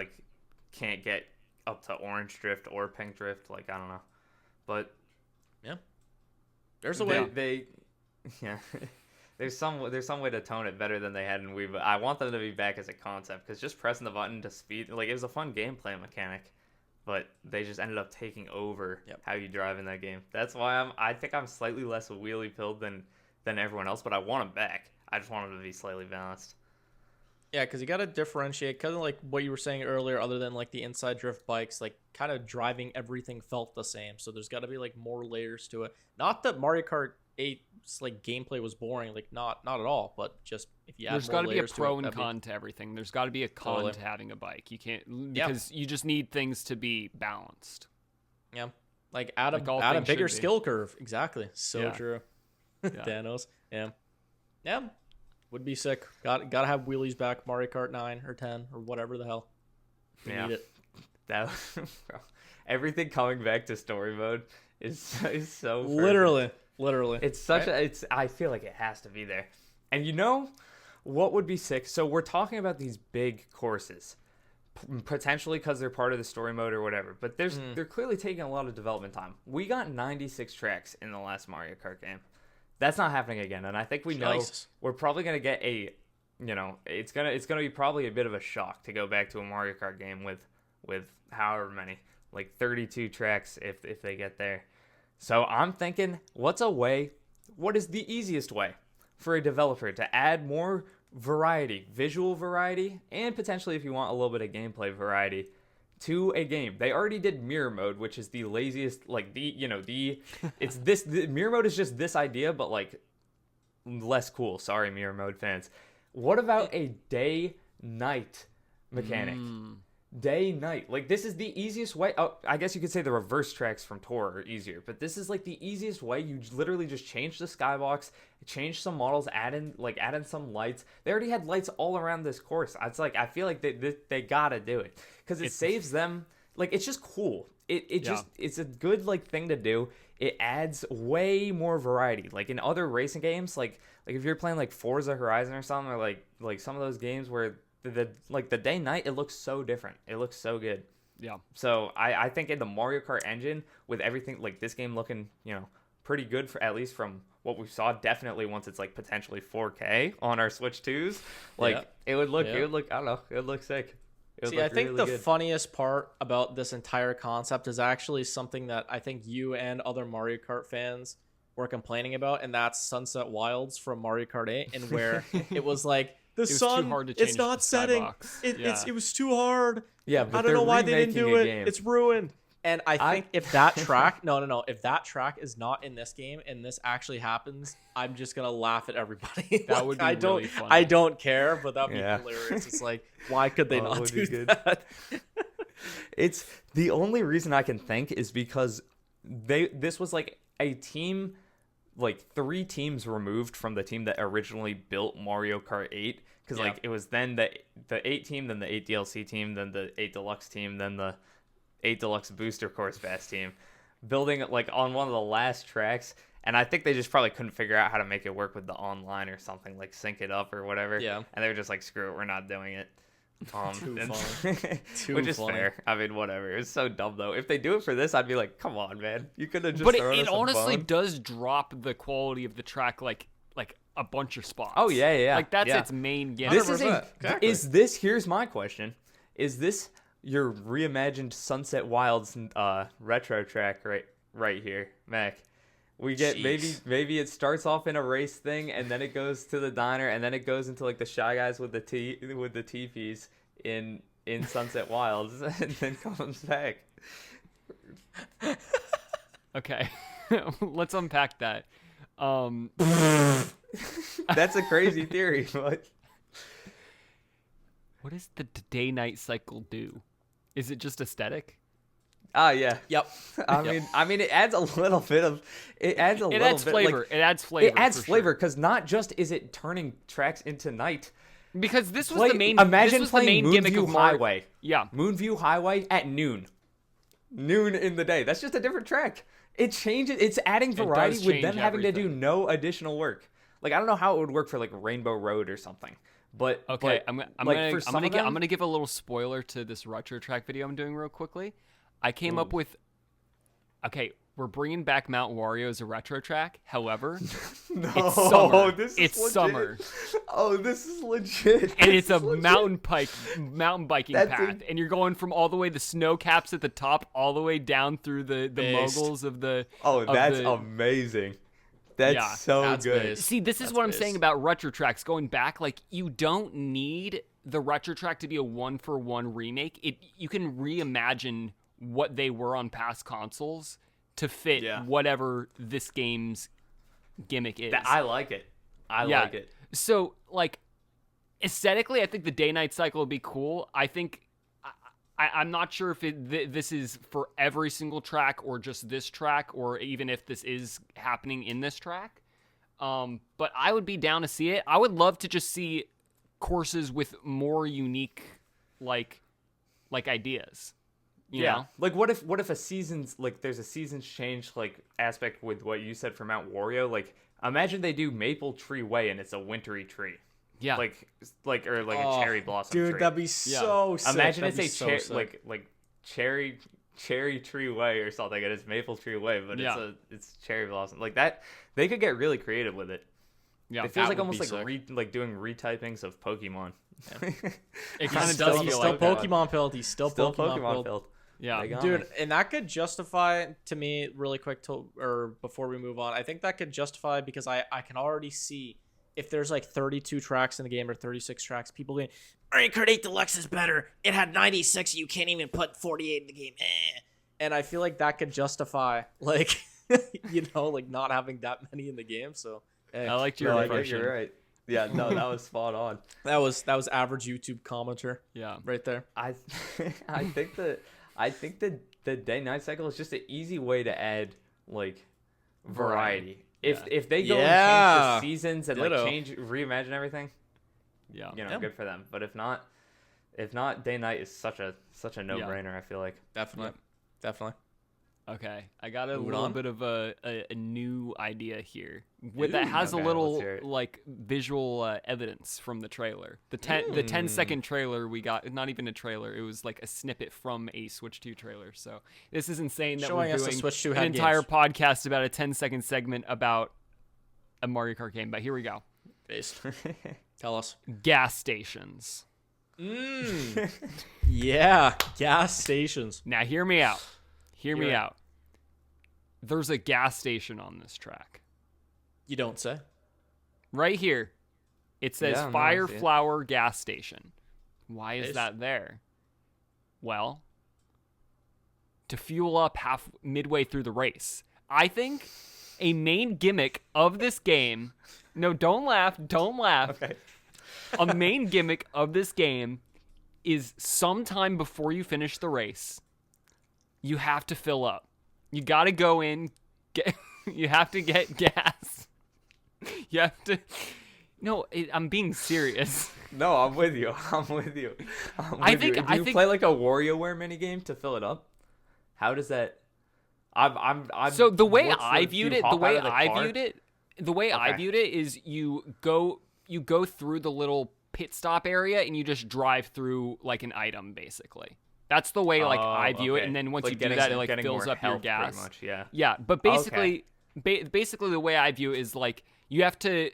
up to orange drift or pink drift. Like, I don't know, but yeah, there's a way. There's some way to tone it better than they had in Wii, but I want them to be back as a concept, because just pressing the button to speed, like, it was a fun gameplay mechanic, but they just ended up taking over how you drive in that game. That's why I think I'm slightly less wheelie pilled than everyone else, but I want them back. I just want them to be slightly balanced. Yeah, because you got to differentiate, kind of like what you were saying earlier, other than like the inside drift bikes, like kind of driving everything felt the same. So there's got to be like more layers to it. Not that Mario Kart 8's like gameplay was boring, like not at all, but just if you add there's more got to be a pro and con to to everything. There's got to be a con to having a bike. You can't, because you just need things to be balanced. Yeah, like add a bigger skill curve. Exactly. So true. Thanos. Yeah. Would be sick. Got to have wheelies back. Mario Kart 9 or 10 or whatever the hell. We need it. Bro, everything coming back to story mode is so perfect. Literally. It's such I feel like it has to be there. And you know what would be sick? So we're talking about these big courses, potentially because they're part of the story mode or whatever. But they're clearly taking a lot of development time. We got 96 tracks in the last Mario Kart game. That's not happening again, and I think we know we're probably gonna get it's gonna be probably a bit of a shock to go back to a Mario Kart game with however many, like 32 tracks if they get there. So I'm thinking, what is the easiest way for a developer to add more variety, visual variety, and potentially, if you want, a little bit of gameplay variety to a game? They already did mirror mode, which is the laziest, like the mirror mode is just this idea, but like less cool. Sorry, mirror mode fans. What about a day-night mechanic? Day-night. Like, this is the easiest way. Oh, I guess you could say the reverse tracks from Tour are easier, but this is like the easiest way. You literally just change the skybox, change some models, add in some lights. They already had lights all around this course. It's like, I feel like they gotta do it, because it saves them. Like, it's just cool. It's a good like thing to do. It adds way more variety. Like in other racing games, like if you're playing like Forza Horizon or something, or like some of those games where the day night, it looks so different. It looks so good. Yeah. So I think in the Mario Kart engine, with everything like this game looking, pretty good, for at least from what we saw, definitely once it's like potentially 4K on our Switch 2s, like it would look I don't know, it would look sick. See, I think the funniest part about this entire concept is actually something that I think you and other Mario Kart fans were complaining about, and that's Sunset Wilds from Mario Kart 8, and where it was like the sun, it's not setting. It was too hard. Yeah, but I don't know why they didn't do it. Game. It's ruined. And I think if that track, if that track is not in this game and this actually happens, I'm just gonna laugh at everybody. That would be really funny. I don't care, but that'd be hilarious. It's like, why could they not do that? It's the only reason I can think is because this was like a team, like 3 teams removed from the team that originally built Mario Kart 8. Because like it was then the 8 team, then the 8 DLC team, then the 8 Deluxe team, then the 8 Deluxe Booster Course Pass team, building it like on one of the last tracks. And I think they just probably couldn't figure out how to make it work with the online or something, like sync it up or whatever. Yeah. And they were just like, screw it, we're not doing it. Too funny. Which is fair. I mean, whatever. It's so dumb though. If they do it for this, I'd be like, come on, man. You could have just. But it honestly does drop the quality of the track like a bunch of spots. Oh yeah. Like that's its main gimmick. This is Is this? Here's my question: is this your reimagined Sunset Wilds retro track right here, Mac? We get maybe it starts off in a race thing, and then it goes to the diner, and then it goes into like the Shy Guys with the teepees in Sunset Wilds, and then comes back. Okay, let's unpack that. That's a crazy theory, but what does the day-night cycle do? Is it just aesthetic? Yeah. Yep. I mean, it adds a little bit of. It adds flavor. Like, it adds flavor. It adds flavor because not just is it turning tracks into night. Because this was the main. Imagine this was playing the main gimmick Moonview of Highway. Yeah. Moonview Highway at noon. Noon in the day. That's just a different track. It changes. It's adding variety with them having to do no additional work. Like I don't know how it would work for like Rainbow Road or something. But okay, I'm gonna give a little spoiler to this retro track video I'm doing real quickly. I came up with. Okay, we're bringing back Mount Wario as a retro track. However, it's summer. It's summer. Oh, this is legit. And it's a mountain biking path, and you're going from all the way the snow caps at the top, all the way down through the moguls of the. Oh, that's amazing. That's so good. Based. See, this is what I'm saying about retro tracks. Going back, like you don't need the retro track to be a 1-for-1 remake. You can reimagine what they were on past consoles to fit whatever this game's gimmick is. I like it. I like it. So, like, aesthetically, I think the day-night cycle would be cool. I think I'm not sure if this is for every single track or just this track, or even if this is happening in this track. But I would be down to see it. I would love to just see courses with more unique, like ideas. You know? Like what if a season's like there's a seasons change like aspect with what you said for Mount Wario. Like imagine they do Maple Tree Way and it's a wintry tree. Yeah. Like a cherry blossom tree. Dude, that'd be so sick. Imagine it's a like cherry tree way or something, and it's Maple Tree Way, but it's cherry blossom. Like that, they could get really creative with it. Yeah, it feels like almost like doing retypings of Pokemon. Yeah. It kind of does. He's still Pokemon filled. He's still Pokemon filled. Yeah, dude, and that could justify to me really quick or before we move on. I think that could justify because I can already see if there's like 32 tracks in the game or 36 tracks, people going, Mario Kart 8 Deluxe is better. It had 96. You can't even put 48 in the game. And I feel like that could justify like like not having that many in the game. So I liked your version. You're right. Yeah, no, that was spot on. That was average YouTube commenter. Yeah, right there. I think the day-night cycle is just an easy way to add like variety. If they go and change the seasons and reimagine everything, good for them. But if not, day-night is such a no-brainer. I feel like definitely. Okay, I got a little bit of a new idea here that has a little like visual evidence from the trailer. The 10-second trailer we got, not even a trailer, it was like a snippet from a Switch 2 trailer. So this is insane that we're doing an entire podcast about a 10-second segment about a Mario Kart game. But here we go. Based. Tell us. Gas stations. Yeah, gas stations. Now hear me out. Hear me out. There's a gas station on this track. You don't say. Right here, it says Fire Flower Gas Station. Why is that there? Well, to fuel up midway through the race. I think a main gimmick of this game. No, don't laugh. Okay. A main gimmick of this game is sometime before you finish the race, you have to fill up. You got to go in. You have to get gas. You have to. No, I'm being serious. No, I'm with you. I think play like a WarioWare minigame to fill it up? How does that? So the way I viewed it is you go through the little pit stop area and you just drive through like an item basically. That's the way I view it, and then once you do that, it like fills up your gas. Pretty much, yeah. Yeah, but basically, basically the way I view it is like you have to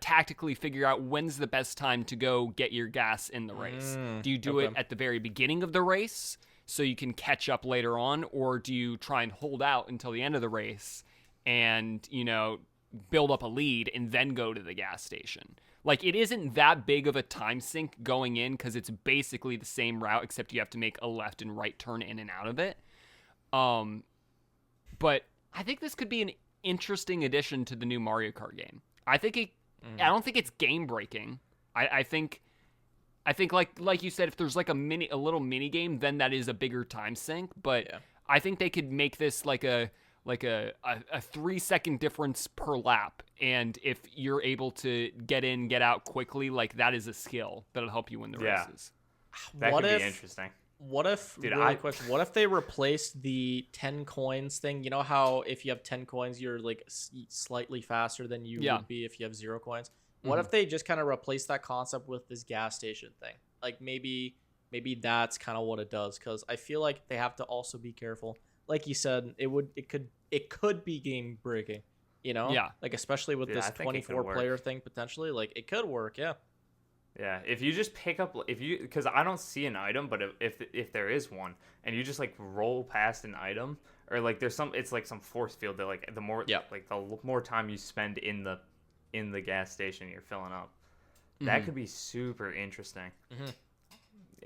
tactically figure out when's the best time to go get your gas in the race. Do you do it at the very beginning of the race so you can catch up later on, or do you try and hold out until the end of the race and, build up a lead and then go to the gas station? Like, it isn't that big of a time sink going in because it's basically the same route, except you have to make a left and right turn in and out of it. But I think this could be an interesting addition to the new Mario Kart game. I don't think it's game breaking. I think like you said, if there's like a little mini game, then that is a bigger time sink. But I think they could make this like a 3-second difference per lap, and if you're able to get in, get out quickly, like that is a skill that'll help you win the races. That could be interesting. What if, question, what if they replaced the 10 coins thing? You know how if you have 10 coins, you're like slightly faster than you would be if you have 0 coins? What if they just kind of replace that concept with this gas station thing? Like maybe that's kind of what it does, because I feel like they have to also be careful. Like you said, it could be game breaking, like especially with this 24 player thing potentially, like it could work. Yeah, if you just pick up, because I don't see an item, but if there is one, and you just like roll past an item, or like it's like some force field that like the more time you spend in the gas station, you're filling up. That could be super interesting.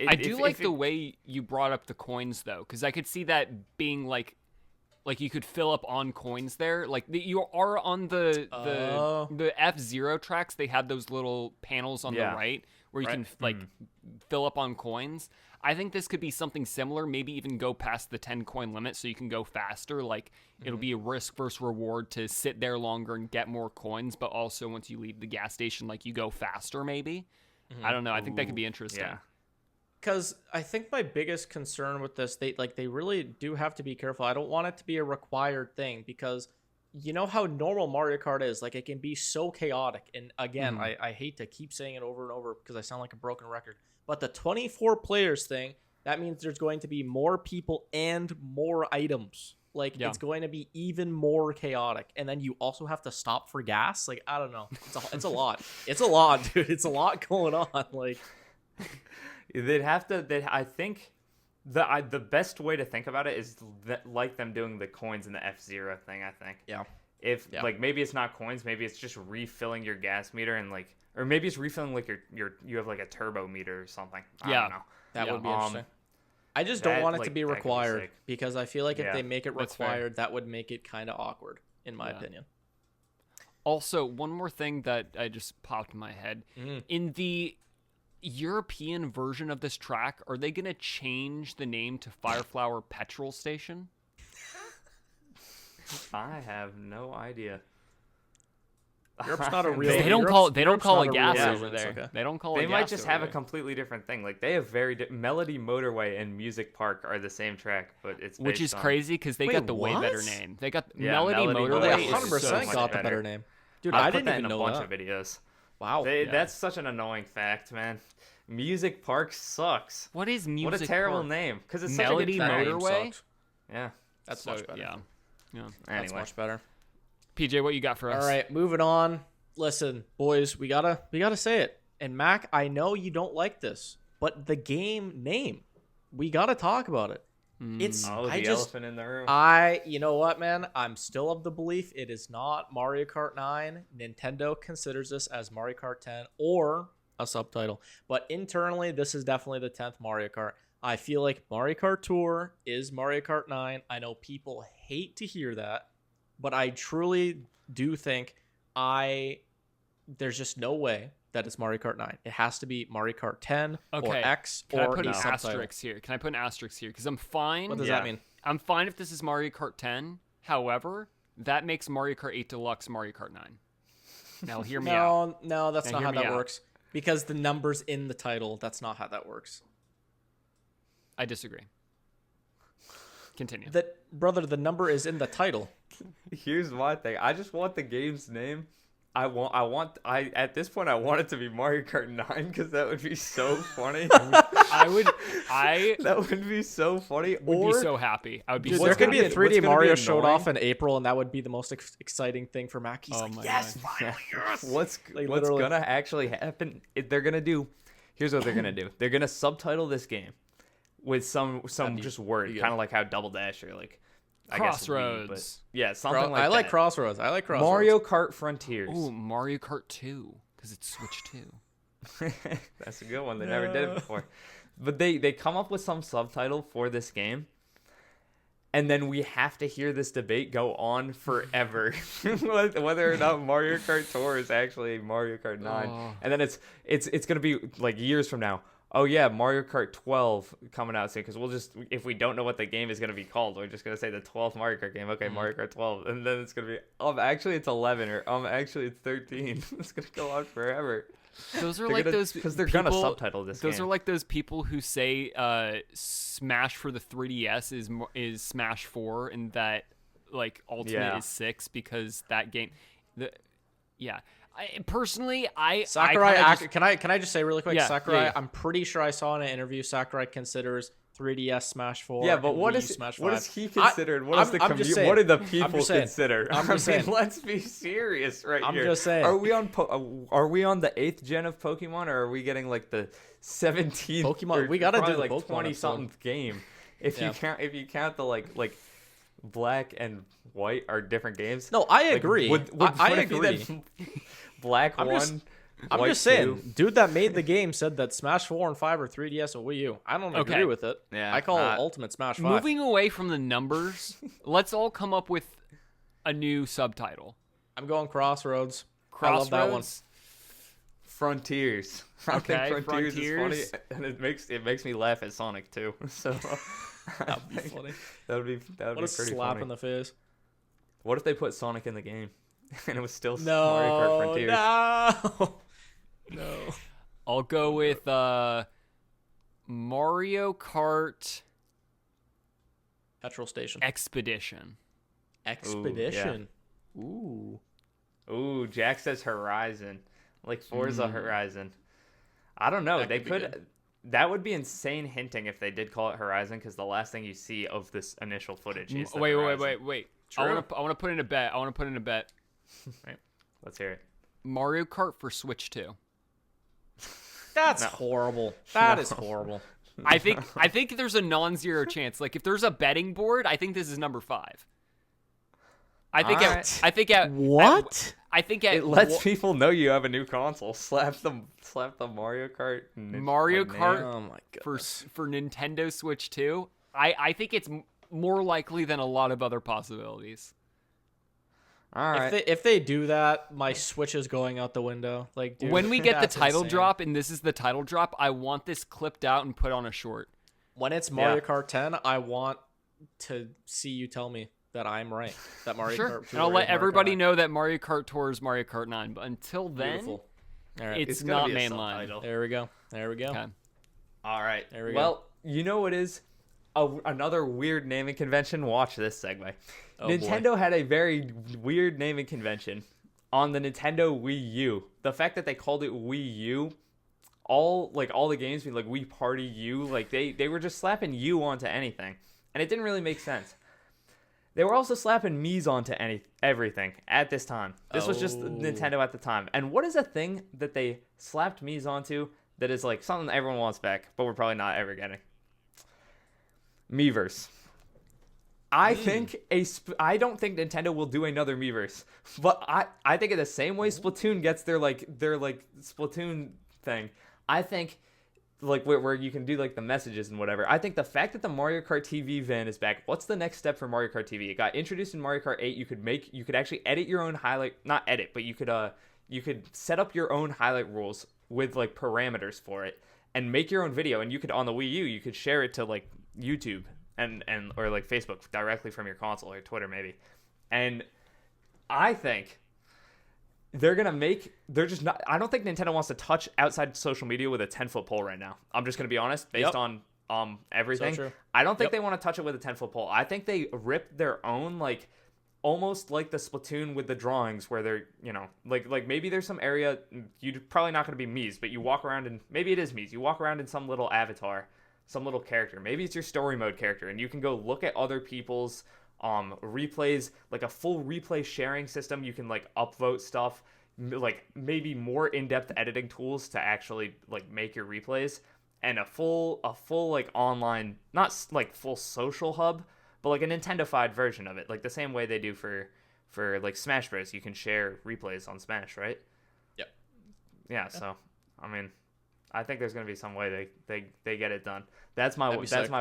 I do like the way you brought up the coins though, because I could see that being like you could fill up on coins there. Like you are on the F-Zero tracks. They had those little panels on the right where you can like fill up on coins. I think this could be something similar. Maybe even go past the 10 coin limit so you can go faster. Like it'll be a risk versus reward to sit there longer and get more coins. But also once you leave the gas station, like you go faster. Maybe I don't know. I think that could be interesting. Yeah. Because I think my biggest concern with this, they really do have to be careful. I don't want it to be a required thing, because you know how normal Mario Kart is. Like, it can be so chaotic. And again, I hate to keep saying it over and over because I sound like a broken record. But the 24 players thing, that means there's going to be more people and more items. Like, it's going to be even more chaotic. And then you also have to stop for gas. Like, I don't know. It's a lot. It's a lot, dude. It's a lot going on. Like... I think the best way to think about it is like them doing the coins in the F-Zero thing, I think. Like maybe it's not coins, maybe it's just refilling your gas meter, and like, or maybe it's refilling like you have like a turbo meter or something. I don't know. That would be interesting. I just don't want it to be required, because I feel like if they make it required, that would make it kind of awkward, in my opinion. Also, one more thing that I just popped in my head. In the European version of this track, are they going to change the name to Fireflower Petrol Station? I have no idea. Europe's not a real. They don't call it gas over there. Okay. They don't call it. They might just have a completely different thing. Like they have Melody Motorway and Music Park are the same track, but it's which is crazy because they got the way better name. They got Melody Motorway. They 100% got the better name. Dude, I didn't even know that. A bunch of videos. Wow, that's such an annoying fact, man. Music Park sucks. What is Music Park? What a terrible name. Because it's Melody such a good Motorway. Yeah, that's much better. Yeah. Anyway. That's much better. PJ, what you got for us? All right, moving on. Listen, boys, we gotta say it. And Mac, I know you don't like this, but the game name, we gotta talk about it. It's the elephant in the room. You know what, man? I'm still of the belief it is not Mario Kart 9. Nintendo considers this as Mario Kart 10 or a subtitle. But internally, this is definitely the 10th Mario Kart. I feel like Mario Kart Tour is Mario Kart 9. I know people hate to hear that, but I truly do think there's just no way that it's Mario Kart 9. It has to be Mario Kart 10 or X Can or I put a an asterisk here? Can I put an asterisk here? Because I'm fine. What does that mean? I'm fine if this is Mario Kart 10. However, that makes Mario Kart 8 Deluxe Mario Kart 9. Now, hear me out. No, that's not how that works. Because the number's in the title. That's not how that works. I disagree. Continue. Brother, the number is in the title. Here's my thing. I just want the game's name. At this point I want it to be Mario Kart 9 because that would be so funny. That would be so funny. Would be so happy. I would be. There could be a 3D Mario showed off in April, and that would be the most exciting thing for Mac. He's yes, finally, yes. What's gonna actually happen? They're gonna do. Here's what they're gonna do. They're gonna subtitle this game with some just word, kind of like how Double Dash or like. Crossroads. Something like that. I like Crossroads. Mario Kart Frontiers. Ooh, Mario Kart 2, because it's Switch 2. That's a good one. They never did it before. But they come up with some subtitle for this game, and then we have to hear this debate go on forever, whether or not Mario Kart Tour is actually Mario Kart 9. And then it's going to be like years from now. Oh yeah, Mario Kart 12 coming out soon, because if we don't know what the game is going to be called, we're just going to say the 12th Mario Kart game. Okay, Mario Kart 12. And then it's going to be, actually it's 11, or actually it's 13. It's going to go on forever. Those are those because they're going to subtitle this Those game. are like those people who say Smash for the 3DS is Smash 4 and that like Ultimate is 6 because that game Personally, Sakurai. Can I just say really quick? Yeah, Sakurai. Yeah. I'm pretty sure I saw in an interview Sakurai considers 3DS Smash 4. Yeah, but what is he considered? What do the people consider? Let's be serious here. I'm just saying. Are we on the 8th gen of Pokemon, or are we getting like the 17th Pokemon? We gotta do like Pokemon 20 something game. If you count the like Black and White are different games. No, I agree. I agree. Black I'm one. I'm just saying, dude that made the game said that Smash 4 and 5 are 3DS and Wii U. I don't agree with it. Yeah, I call it Ultimate Smash 5. Moving away from the numbers, let's all come up with a new subtitle. I'm going Crossroads. I love that one. Frontiers. I think Frontiers is funny, and it makes me laugh at Sonic too. So that'd be funny. That would be pretty a slap funny. In the face. What if they put Sonic in the game and it was still Mario Kart Frontiers? No. I'll go with Mario Kart Petrol Station. Expedition. Ooh. Ooh, Jack says Horizon. Like Forza Horizon. I don't know. They could. That would be insane hinting if they did call it Horizon, because the last thing you see of this initial footage is wait. True. I want to put in a bet. Right. Let's hear it. Mario Kart for Switch 2. That's horrible. That is horrible. I think there's a non-zero chance. Like if there's a betting board, I think this is number 5. It lets people know you have a new console. Slap the Mario Kart. Oh my god. For Nintendo Switch 2, I think it's more likely than a lot of other possibilities. All right. If they do that, my Switch is going out the window. Like, dude, when we get the title drop, and this is the title drop, I want this clipped out and put on a short. When it's Mario Kart 10, I want to see you tell me that I'm right. That Mario Kart 2 and I'll let everybody know that Mario Kart Tour is Mario Kart 9. But until then, it's not mainline. There we go. Okay. All right. There we go. Well, you know what is another weird naming convention? Watch this segue. Nintendo had a very weird naming convention on the Nintendo Wii U. The fact that they called it Wii U, all the games being like Wii Party U, like they were just slapping U onto anything, and it didn't really make sense. They were also slapping Mii's onto everything at this time. This was just Nintendo at the time. And what is a thing that they slapped Mii's onto that is like something everyone wants back, but we're probably not ever getting? Miiverse. I don't think Nintendo will do another Miiverse, but I think in the same way Splatoon gets their Splatoon thing, I think like where you can do like the messages and whatever. I think the fact that the Mario Kart TV van is back, what's the next step for Mario Kart TV? It got introduced in Mario Kart 8. You could actually edit your own highlight, not edit, but you could set up your own highlight rules with like parameters for it and make your own video, and you could on the Wii U, you could share it to like YouTube and or like Facebook directly from your console or Twitter maybe. And I think they're just not, I don't think Nintendo wants to touch outside social media with a 10-foot pole right now. I'm just going to be honest, based on everything. So I don't think they want to touch it with a 10-foot pole. I think they ripped their own, like almost like the Splatoon with the drawings where they're, like maybe there's some area, you're probably not going to be Mii's, but you walk around and maybe it is Mii's. You walk around in some little avatar, some little character. Maybe it's your story mode character, and you can go look at other people's replays, like a full replay sharing system. You can like upvote stuff, like maybe more in-depth editing tools to actually like make your replays, and a full like online, not like full social hub, but like a Nintendo-fied version of it, like the same way they do for like Smash Bros. You can share replays on Smash, right? Yep. Yeah. So I mean, I think there's gonna be some way they get it done. That's my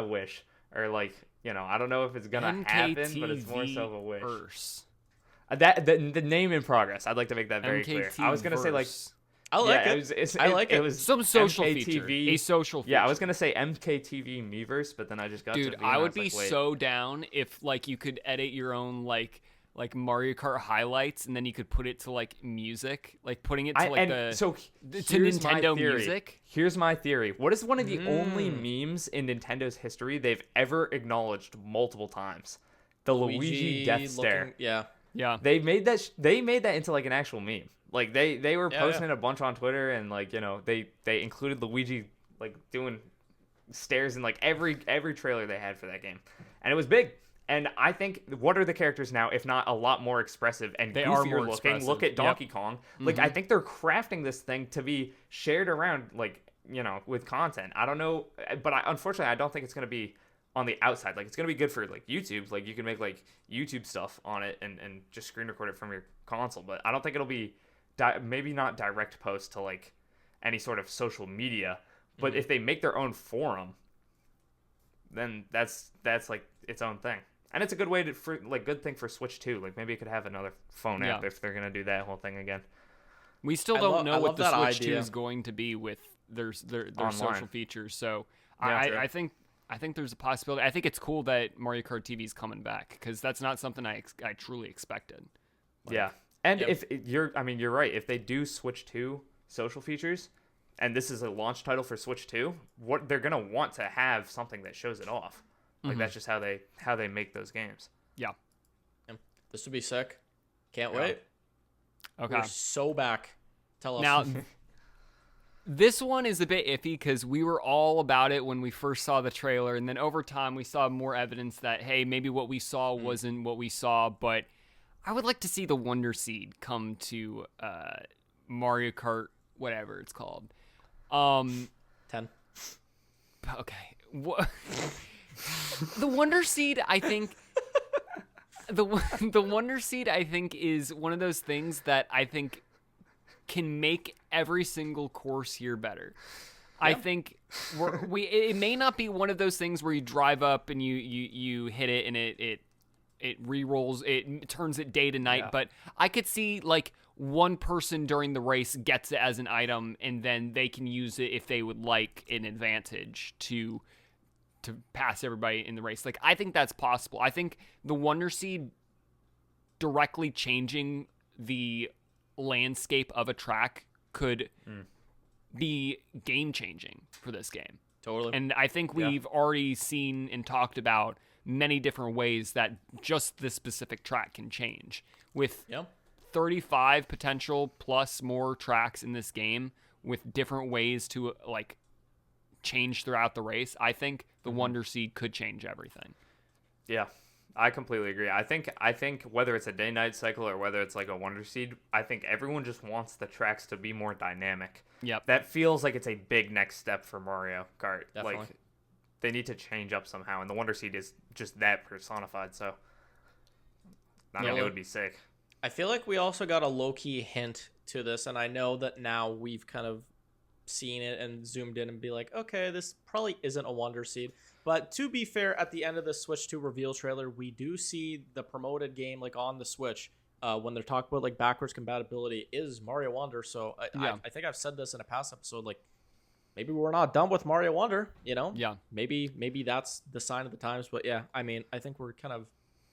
wish, or like I don't know if it's gonna happen, but it's more so of a wish. That the name in progress. I'd like to make that very clear. I was gonna say like I like it. I like it. It was some social MKTV, feature, a social feature. Yeah, I was gonna say MKTV Miiverse, but then I just got Dude, to V, I would was be like, so down if like you could edit your own like Mario Kart highlights, and then you could put it to like music, like putting it to like to Nintendo music. Here's my theory. What is one of the only memes in Nintendo's history they've ever acknowledged multiple times? The Luigi death stare. Yeah. They made that into like an actual meme. Like they were posting it a bunch on Twitter, and like they included Luigi like doing stares in like every trailer they had for that game, and it was big. And I think, what are the characters now, if not a lot more expressive and they goofier are more looking? expressive. Look at Donkey Kong. Like, I think they're crafting this thing to be shared around, like, with content. I don't know, but unfortunately, I don't think it's going to be on the outside. Like, it's going to be good for, like, YouTube. Like, you can make, like, YouTube stuff on it and just screen record it from your console. But I don't think it'll be, maybe not direct post to, like, any sort of social media. But if they make their own forum, then that's like, its own thing. And it's a good way good thing for Switch too. Like maybe it could have another phone app if they're gonna do that whole thing again. We still don't know what the Switch 2 is going to be with their social features. So I think there's a possibility. I think it's cool that Mario Kart TV is coming back, because that's not something I truly expected. And if you're right. If they do Switch 2 social features, and this is a launch title for Switch 2, what they're gonna want to have something that shows it off. Like that's just how they make those games. Yeah. This would be sick. Can't wait. Okay. We're so back. Tell us. Now, this one is a bit iffy because we were all about it when we first saw the trailer, and then over time we saw more evidence that, hey, maybe what we saw wasn't what we saw, but I would like to see the Wonder Seed come to Mario Kart, whatever it's called. 10. Okay. What? The Wonder Seed, I think, the Wonder Seed, I think, is one of those things that I think can make every single course here better. Yeah. I think it may not be one of those things where you drive up and you hit it and it re-rolls, it turns it day to night. Yeah. But I could see like one person during the race gets it as an item, and then they can use it if they would like an advantage to pass everybody in the race. Like, I think that's possible. I think the Wonder Seed directly changing the landscape of a track could be game-changing for this game. Totally. And I think we've already seen and talked about many different ways that just this specific track can change. With 35 potential plus more tracks in this game with different ways to, like, change throughout the race, I think the Wonder Seed could change everything. Yeah, I completely agree. I think whether it's a day-night cycle or whether it's like a Wonder Seed, I think everyone just wants the tracks to be more dynamic. Yep. That feels like it's a big next step for Mario Kart. Definitely. Like they need to change up somehow, and the Wonder Seed is just that personified. So, I mean, it would be sick. I feel like we also got a low-key hint to this, and I know that now we've kind of seen it and zoomed in and be like, okay, this probably isn't a Wonder Seed. But to be fair, at the end of the Switch 2 reveal trailer, we do see the promoted game like on the Switch when they're talking about like backwards compatibility is Mario Wonder. So I think I've said this in a past episode, like maybe we're not done with Mario Wonder, you know? Yeah. Maybe that's the sign of the times. But yeah, I mean, I think we're kind of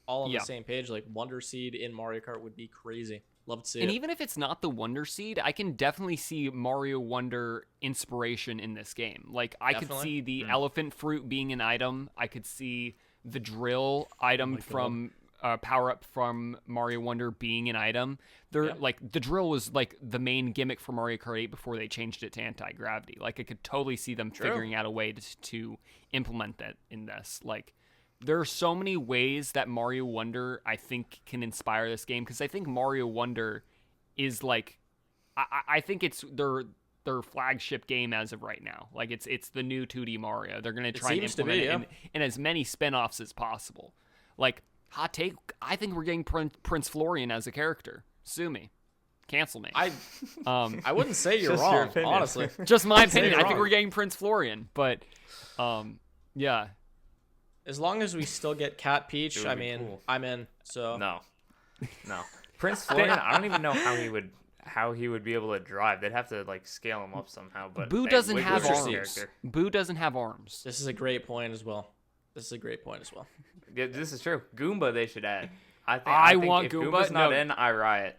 all on the same page. Like Wonder Seed in Mario Kart would be crazy. Love to see it. And even if it's not the Wonder Seed, I can definitely see Mario Wonder inspiration in this game. Like, I could see the elephant fruit being an item. I could see the drill item from power-up from Mario Wonder being an item. Like, the drill was, like, the main gimmick for Mario Kart 8 before they changed it to anti-gravity. Like, I could totally see them figuring out a way to implement that in this. Like, there are so many ways that Mario Wonder, I think, can inspire this game, because I think Mario Wonder is like, I think it's their flagship game as of right now. Like it's the new 2D Mario. They're gonna try and implement it in as many spin-offs as possible. Like, hot take, I think we're getting Prince Florian as a character. Sue me. Cancel me. I wouldn't say you're wrong, honestly. Just my opinion. I think we're getting Prince Florian, but yeah. As long as we still get Cat Peach, I mean, cool. I'm in. So no. Prince Florian, I don't even know how he would be able to drive. They'd have to like scale him up somehow. But Boo doesn't have arms. Boo doesn't have arms. This is a great point as well. Yeah, this is true. Goomba, they should add. I think want if Goomba. Goomba's not in, I riot.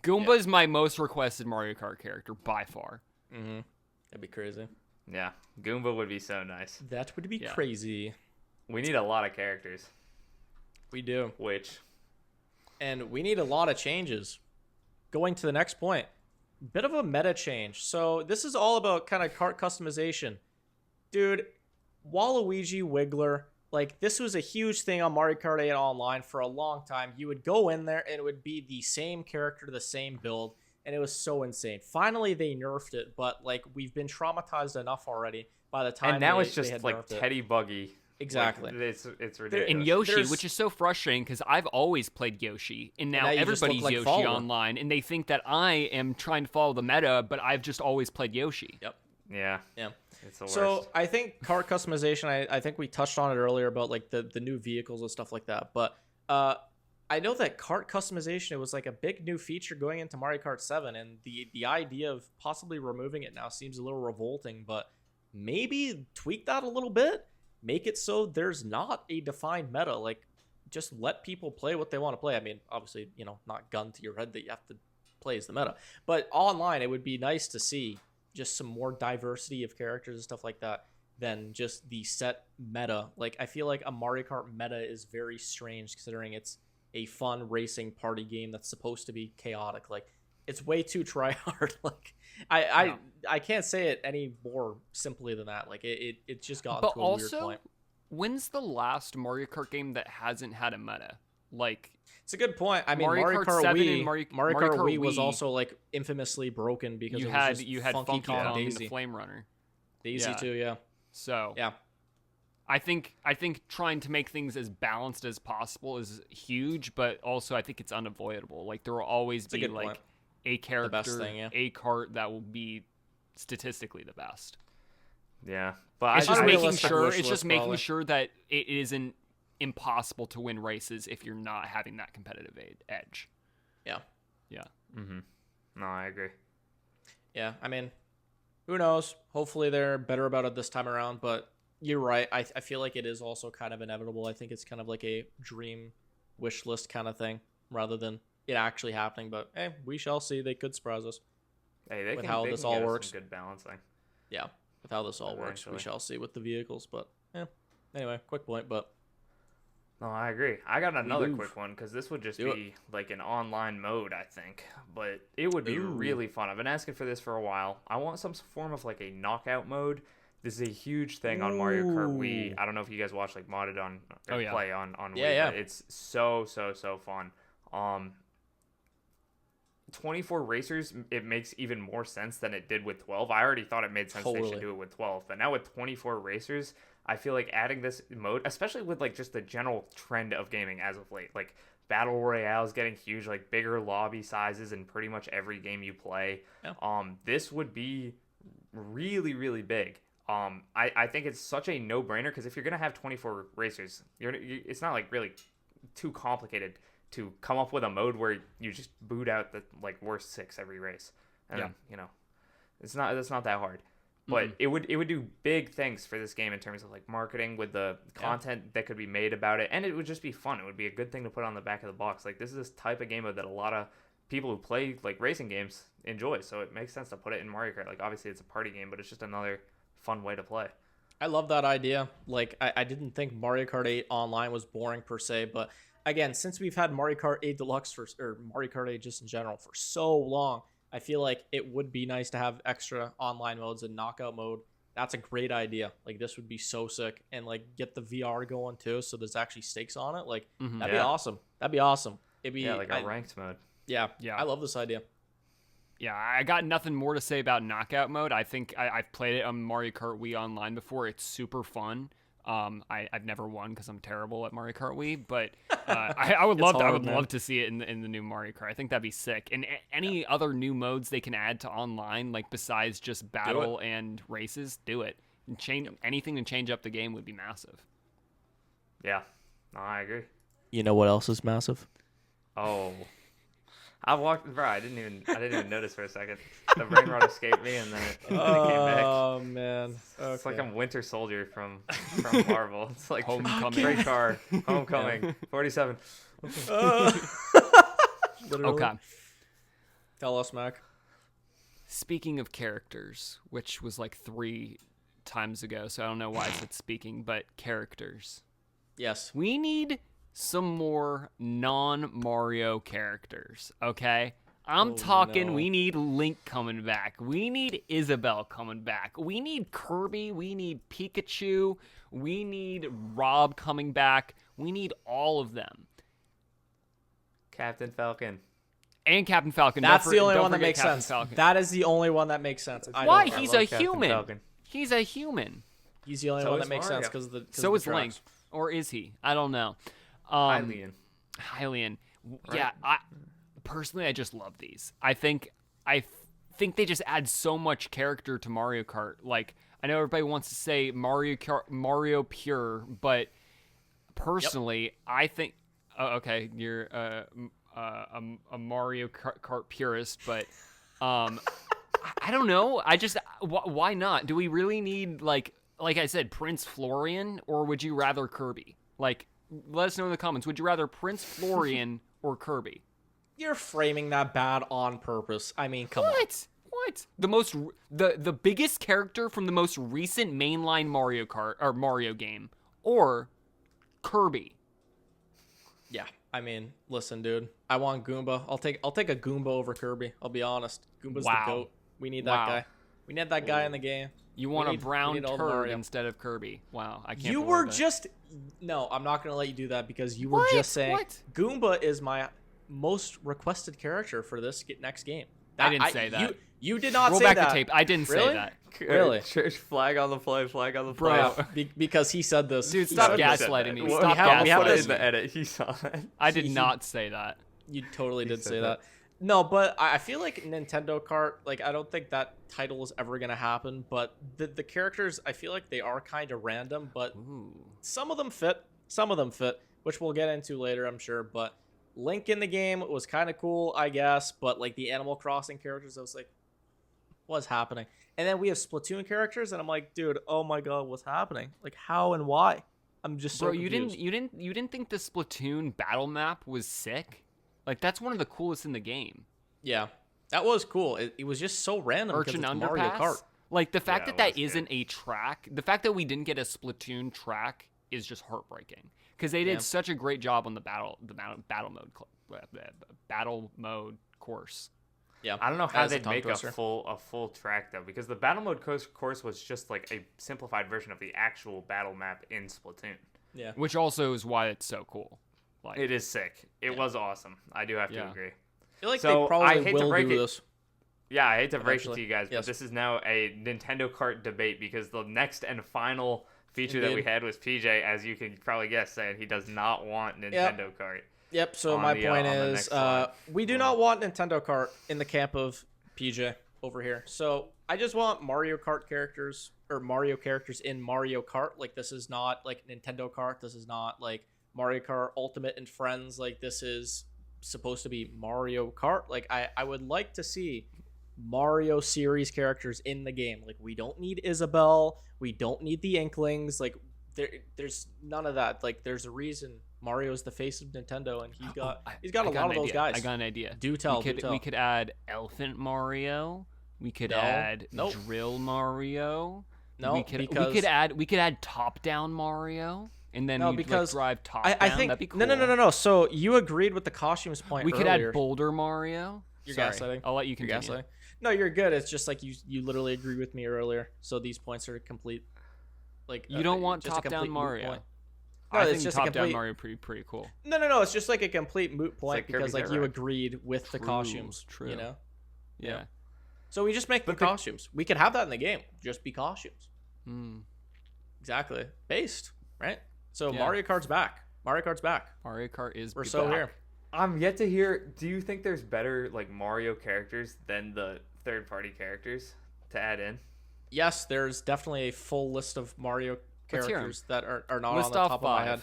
Goomba is my most requested Mario Kart character by far. Mm-hmm. That'd be crazy. Yeah, Goomba would be so nice. That would be crazy. We need a lot of characters. We do. And we need a lot of changes. Going to the next point. Bit of a meta change. So this is all about kind of kart customization. Dude, Waluigi Wiggler, like this was a huge thing on Mario Kart 8 Online for a long time. You would go in there and it would be the same character, the same build, and it was so insane. Finally, they nerfed it, but like we've been traumatized enough already by the time. And now it's just like Teddy Buggy. Exactly. Like, it's ridiculous. And Yoshi, which is so frustrating because I've always played Yoshi, and now everybody's like Yoshi online, and they think that I am trying to follow the meta, but I've just always played Yoshi. Yep. Yeah. It's the worst. So I think kart customization, I think we touched on it earlier about like the new vehicles and stuff like that, but I know that kart customization, it was like a big new feature going into Mario Kart 7, and the idea of possibly removing it now seems a little revolting, but maybe tweak that a little bit. Make it so there's not a defined meta. Like, just let people play what they want to play. I mean, obviously, not gun to your head that you have to play as the meta. But online, it would be nice to see just some more diversity of characters and stuff like that than just the set meta. Like, I feel like a Mario Kart meta is very strange considering it's a fun racing party game that's supposed to be chaotic. Like, it's way too try hard. Like, I can't say it any more simply than that. Like, it just got to a weird point. When's the last Mario Kart game that hasn't had a meta? Like, it's a good point. I mean, Mario Kart 7 Wii, and Mario Kart Wii was also like infamously broken because you had Funky Kong and the Flame Runner, Daisy too. Yeah. So yeah, I think trying to make things as balanced as possible is huge, but also I think it's unavoidable. Like, there will always be like point. A character, a kart that will be statistically the best. Yeah, but it's just making sure that it isn't impossible to win races if you're not having that competitive edge. Yeah. Mm-hmm. No, I agree. Yeah, I mean, who knows? Hopefully they're better about it this time around, but you're right. I feel like it is also kind of inevitable. I think it's kind of like a dream wish list kind of thing rather than it actually happening, but hey, we shall see. They could surprise us. Hey, with how this all works. Good balancing. Yeah, with how this all works, we shall see with the vehicles. But anyway, quick point. But no, I agree. I got another quick one because this would just be like an online mode, I think, but it would be really fun. I've been asking for this for a while. I want some form of like a knockout mode. This is a huge thing on Mario Kart Wii. I don't know if you guys watch like modded on play on Wii. Yeah. But it's so fun. 24 racers, it makes even more sense than it did with 12. I already thought it made sense they should do it with 12, but now with 24 racers, I feel like adding this mode, especially with like just the general trend of gaming as of late, like battle royale is getting huge, like bigger lobby sizes in pretty much every game you play. Yeah. This would be really, really big. I think it's such a no-brainer because if you're gonna have 24 racers, it's not like really too complicated to come up with a mode where you just boot out the like worst 6 every race, and you know, it's not that hard. But it would do big things for this game in terms of like marketing with the content that could be made about it, and it would just be fun. It would be a good thing to put on the back of the box. Like this is this type of game mode that a lot of people who play like racing games enjoy, so it makes sense to put it in Mario Kart. Like obviously it's a party game, but it's just another fun way to play. I love that idea. Like I didn't think Mario Kart 8 online was boring per se, but again, since we've had Mario Kart 8 Deluxe or Mario Kart 8 just in general for so long, I feel like it would be nice to have extra online modes and knockout mode. That's a great idea. Like this would be so sick, and like get the VR going too, so there's actually stakes on it. Like that'd be awesome. That'd be awesome. It'd be like a ranked mode. Yeah. I love this idea. Yeah, I got nothing more to say about knockout mode. I think I've played it on Mario Kart Wii Online before. It's super fun. I've never won because I'm terrible at Mario Kart Wii, but I would love to see it in the new Mario Kart. I think that'd be sick. And any other new modes they can add to online, like besides just battle and races, do it. And change anything to change up the game would be massive. Yeah, no, I agree. You know what else is massive? Oh. I didn't even notice for a second. The brain rot escaped me, and then it came back. Oh man, okay. It's like I'm Winter Soldier from Marvel. It's like Homecoming. Great car, Homecoming, 47. Okay. Tell us, Mac. Speaking of characters, which was like 3 times ago, so I don't know why I said speaking, but characters. Yes. We need some more non-Mario characters, okay? I'm talking we need Link coming back. We need Isabelle coming back. We need Kirby. We need Pikachu. We need Rob coming back. We need all of them. Captain Falcon. And Captain Falcon. That's the only one that makes sense. That is the only one that makes sense. Why? He's a human. He's a human. He's the only one that makes sense because the So is Link. Or is he? I don't know. Hylian. Right. Yeah, personally I just love these. I think they just add so much character to Mario Kart. Like I know everybody wants to say Mario Pure, but personally I think okay, you're a Mario Kart purist, but I don't know. I just why not? Do we really need like I said Prince Florian, or would you rather Kirby? Like let us know in the comments. Would you rather Prince Florian or Kirby? You're framing that bad on purpose. I mean, come on. What? The biggest character from the most recent mainline Mario Kart or Mario game, or Kirby? Yeah, I mean, listen, dude. I want Goomba. I'll take a Goomba over Kirby. I'll be honest. Goomba's the GOAT. We need that guy. We need that guy in the game. You want a brown turd instead of Kirby. Wow, I can't. You were just no. I'm not gonna let you do that because you were just saying Goomba is my most requested character for this next game. I didn't say that. You did not say that. Roll back the tape. I didn't say that. Really? Church flag on the play. Bro, because he said this. Dude, stop gaslighting me. Stop gaslighting me. We have it in the edit. He saw that. I did not say that. You totally did say that. No, but I feel like Nintendo Kart, like, I don't think that title is ever going to happen, but the characters, I feel like they are kind of random, but some of them fit, which we'll get into later, I'm sure, but Link in the game was kind of cool, I guess, but, like, the Animal Crossing characters, I was like, what's happening? And then we have Splatoon characters, and I'm like, dude, oh my god, what's happening? Like, how and why? I'm just so confused. you didn't think the Splatoon battle map was sick? Like, that's one of the coolest in the game. Yeah, that was cool. It was just so random because it's Mario Kart. Like, the fact that isn't a track, the fact that we didn't get a Splatoon track is just heartbreaking. Because they did such a great job on the battle mode course. Yeah, I don't know how they'd make a full track, though, because the battle mode course was just like a simplified version of the actual battle map in Splatoon. Yeah, which also is why it's so cool. Like, it is sick. It was awesome. I do have to agree. I feel like they probably will do this. Yeah, I hate to break it to you guys, but this is now a Nintendo Kart debate because the next and final feature that we had was PJ, as you can probably guess, saying he does not want Nintendo Kart. Yep, so my point is, we do not want Nintendo Kart in the camp of PJ over here. So I just want Mario Kart characters, or Mario characters in Mario Kart. Like, this is not like Nintendo Kart. This is not like Mario Kart Ultimate and Friends. Like, this is supposed to be Mario Kart. Like, I would like to see Mario series characters in the game. Like, we don't need Isabelle. We don't need the Inklings. Like, there's none of that. Like, there's a reason Mario's the face of Nintendo, and he's got a lot of those guys. I got an idea. Do tell. We could add Elephant Mario. We could add Drill Mario. No, we could add Top Down Mario, and then drive top down. I think that'd be cool. No. So you agreed with the costumes point. We could add Boulder Mario. You're gaslighting. I'll let you continue. No, you're good. It's just like you literally agreed with me earlier. So these points are complete. Like, you don't want Top Down Mario. No, I think Top Down Mario pretty cool. No. It's just like a complete moot point because like you agreed with the costumes. True. You know. Yeah. So we just make the costumes. We could have that in the game. Just be costumes. Exactly. Based, right? So Mario Kart's back. Mario Kart is. We're so here. I'm yet to hear. Do you think there's better like Mario characters than the third-party characters to add in? Yes, there's definitely a full list of Mario characters that are not on the top of my head.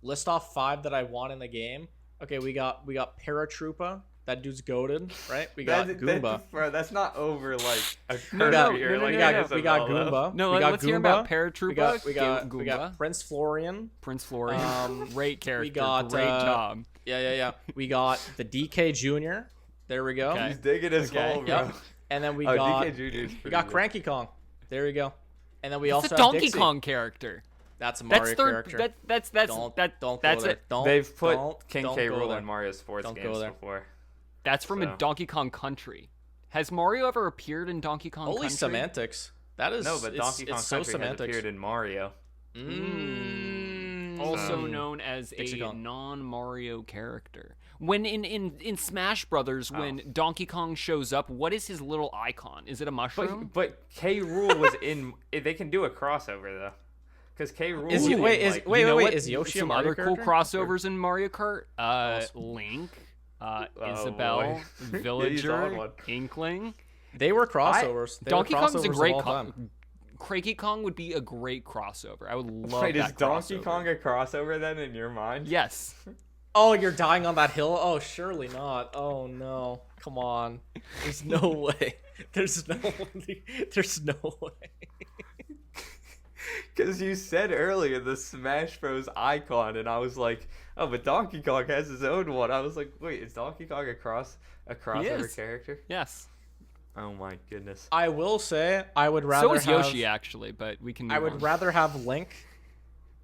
List off 5 that I want in the game. Okay, we got Paratroopa. That dude's goated, right? We got Goomba. Bro, that's not over like a we got Goomba. No, let's hear about Paratroopa. We got Prince Florian. Great character. We got great job. Yeah. We got the DK Jr. There we go. He's digging his hole, bro. Yep. And then we got Cranky Kong. There we go. And then we also have Donkey Kong character. That's a Mario character. That's it. They've put King K. Rool in Mario sports games before. That's from a Donkey Kong Country. Has Mario ever appeared in Donkey Kong Country? Holy semantics. That is no, but Donkey Kong Country has appeared in Mario. Also known as a non-Mario character. When in Smash Brothers, when Donkey Kong shows up, what is his little icon? Is it a mushroom? But K. Rool was in. They can do a crossover though, because K. Rool. Wait. Is Yoshi some other cool crossovers in Mario Kart? Link, Isabelle, Villager, Inkling. They were crossovers. Donkey Kong's a great. Cranky Kong would be a great crossover. I would love that. Is Donkey Kong a crossover then in your mind? Yes. Oh, you're dying on that hill? Oh, surely not. Oh no. Come on. There's no way. There's no way. Because you said earlier the Smash Bros. Icon, and I was like, oh, but Donkey Kong has his own one. I was like, wait, is Donkey Kong a crossover character? Yes. Oh my goodness. I will say I would rather. So is Yoshi actually, but we can. I would rather have Link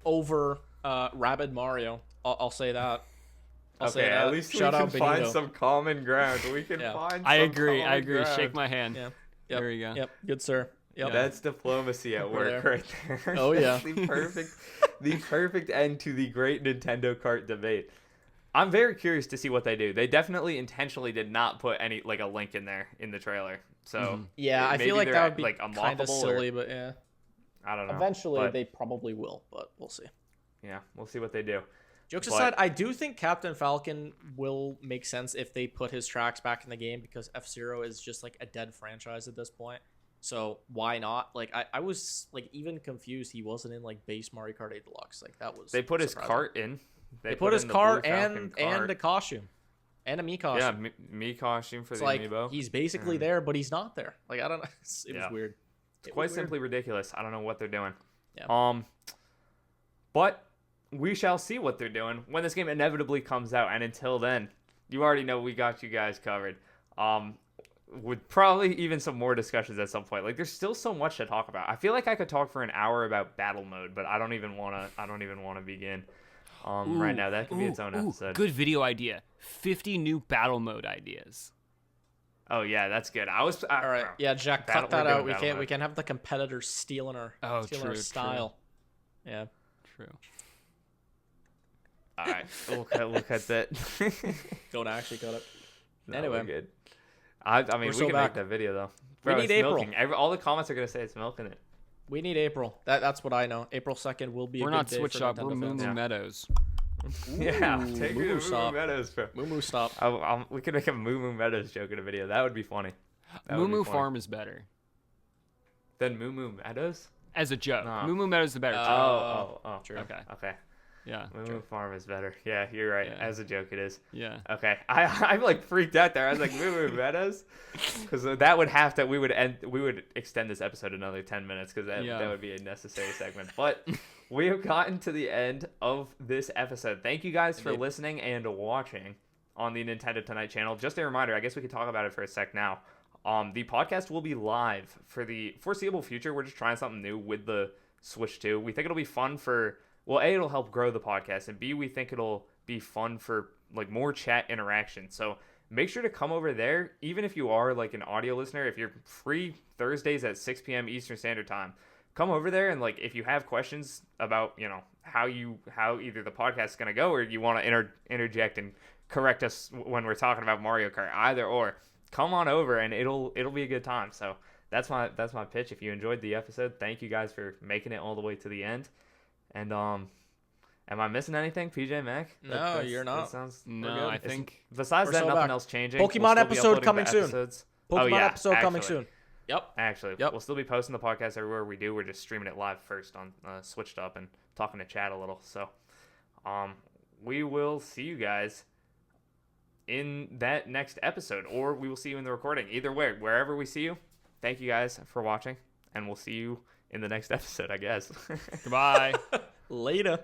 over Rabid Mario. I'll say that. I'll say that. At least we can find some common ground. We can find. I agree. Ground. Shake my hand. Yeah. Yep. There you go. Yep. Good sir. Yep. That's diplomacy at work right there. Oh yeah. the perfect end to the great Nintendo Kart debate. I'm very curious to see what they do. They definitely intentionally did not put any like a link in there in the trailer. So yeah, I feel like that would be like kind of silly, but yeah. I don't know. Eventually, they probably will, but we'll see. Yeah, we'll see what they do. Jokes aside, I do think Captain Falcon will make sense if they put his tracks back in the game because F-Zero is just like a dead franchise at this point. So why not? Like I was like even confused he wasn't in like base Mario Kart 8 Deluxe. Like that was. They put his cart in. They put his cart and a costume. And a Mii costume. Yeah, Mii costume for the like, amiibo. He's basically there, but he's not there. Like I don't know. It was weird. It's quite simply ridiculous. I don't know what they're doing. Yeah. But we shall see what they're doing when this game inevitably comes out. And until then, you already know we got you guys covered. With probably even some more discussions at some point. Like there's still so much to talk about. I feel like I could talk for an hour about battle mode, but I don't even want to begin. Right now, that could be its own episode. Good video idea. 50 new battle mode ideas. Oh yeah, that's good. All right. Yeah, Jack, cut that out. We can't have the competitors stealing our style. True. Yeah. True. All right, we'll cut that. Don't actually cut it. No, anyway, we're good. I mean, we can make that video though. Bro, we need April. Milking. All the comments are gonna say it's milking it. We need April. That's what I know. April 2nd will be. We're a not good day Switch for Up. Nintendo We're Moo fans. Moo Meadows. Yeah, take me to stop. Moo Moo Meadows, bro. Moo Moo stop. We could make a Moo Moo Meadows joke in a video. That would be funny. Moo Moo Farm is better. Then Moo Moo Meadows? As a joke. No. Moo Moo Meadows is the better joke. Oh. True. Okay. Yeah. Moo Moo Farm is better. Yeah, you're right. Yeah. As a joke, it is. Yeah. Okay. I'm like freaked out there. I was like, Moo Moo Meadows? Because that would have to, we would extend this episode another 10 minutes because that would be a necessary segment. But we have gotten to the end of this episode. Thank you guys for listening and watching on the Nintendo Tonight channel. Just a reminder, I guess we could talk about it for a sec now. The podcast will be live for the foreseeable future. We're just trying something new with the Switch 2. We think it'll be fun for, well, A, it'll help grow the podcast, and B, we think it'll be fun for like more chat interaction. So make sure to come over there, even if you are like an audio listener. If you're free Thursdays at 6 p.m. Eastern Standard Time, come over there, and like if you have questions about, you know, how either the podcast is going to go, or you want to interject and correct us when we're talking about Mario Kart, either or, come on over and it'll be a good time. So that's my pitch. If you enjoyed the episode, thank you guys for making it all the way to the end. And am I missing anything, PJ Mac? No, you're not. No, I think besides that, nothing else changing. Pokemon episode coming soon. Pokemon episode coming soon. Yep. We'll still be posting the podcast everywhere we do. We're just streaming it live first on Switched Up and talking to chat a little. So we will see you guys in that next episode, or we will see you in the recording. Either way, wherever we see you, thank you guys for watching, and we'll see you in the next episode, I guess. Goodbye. Later.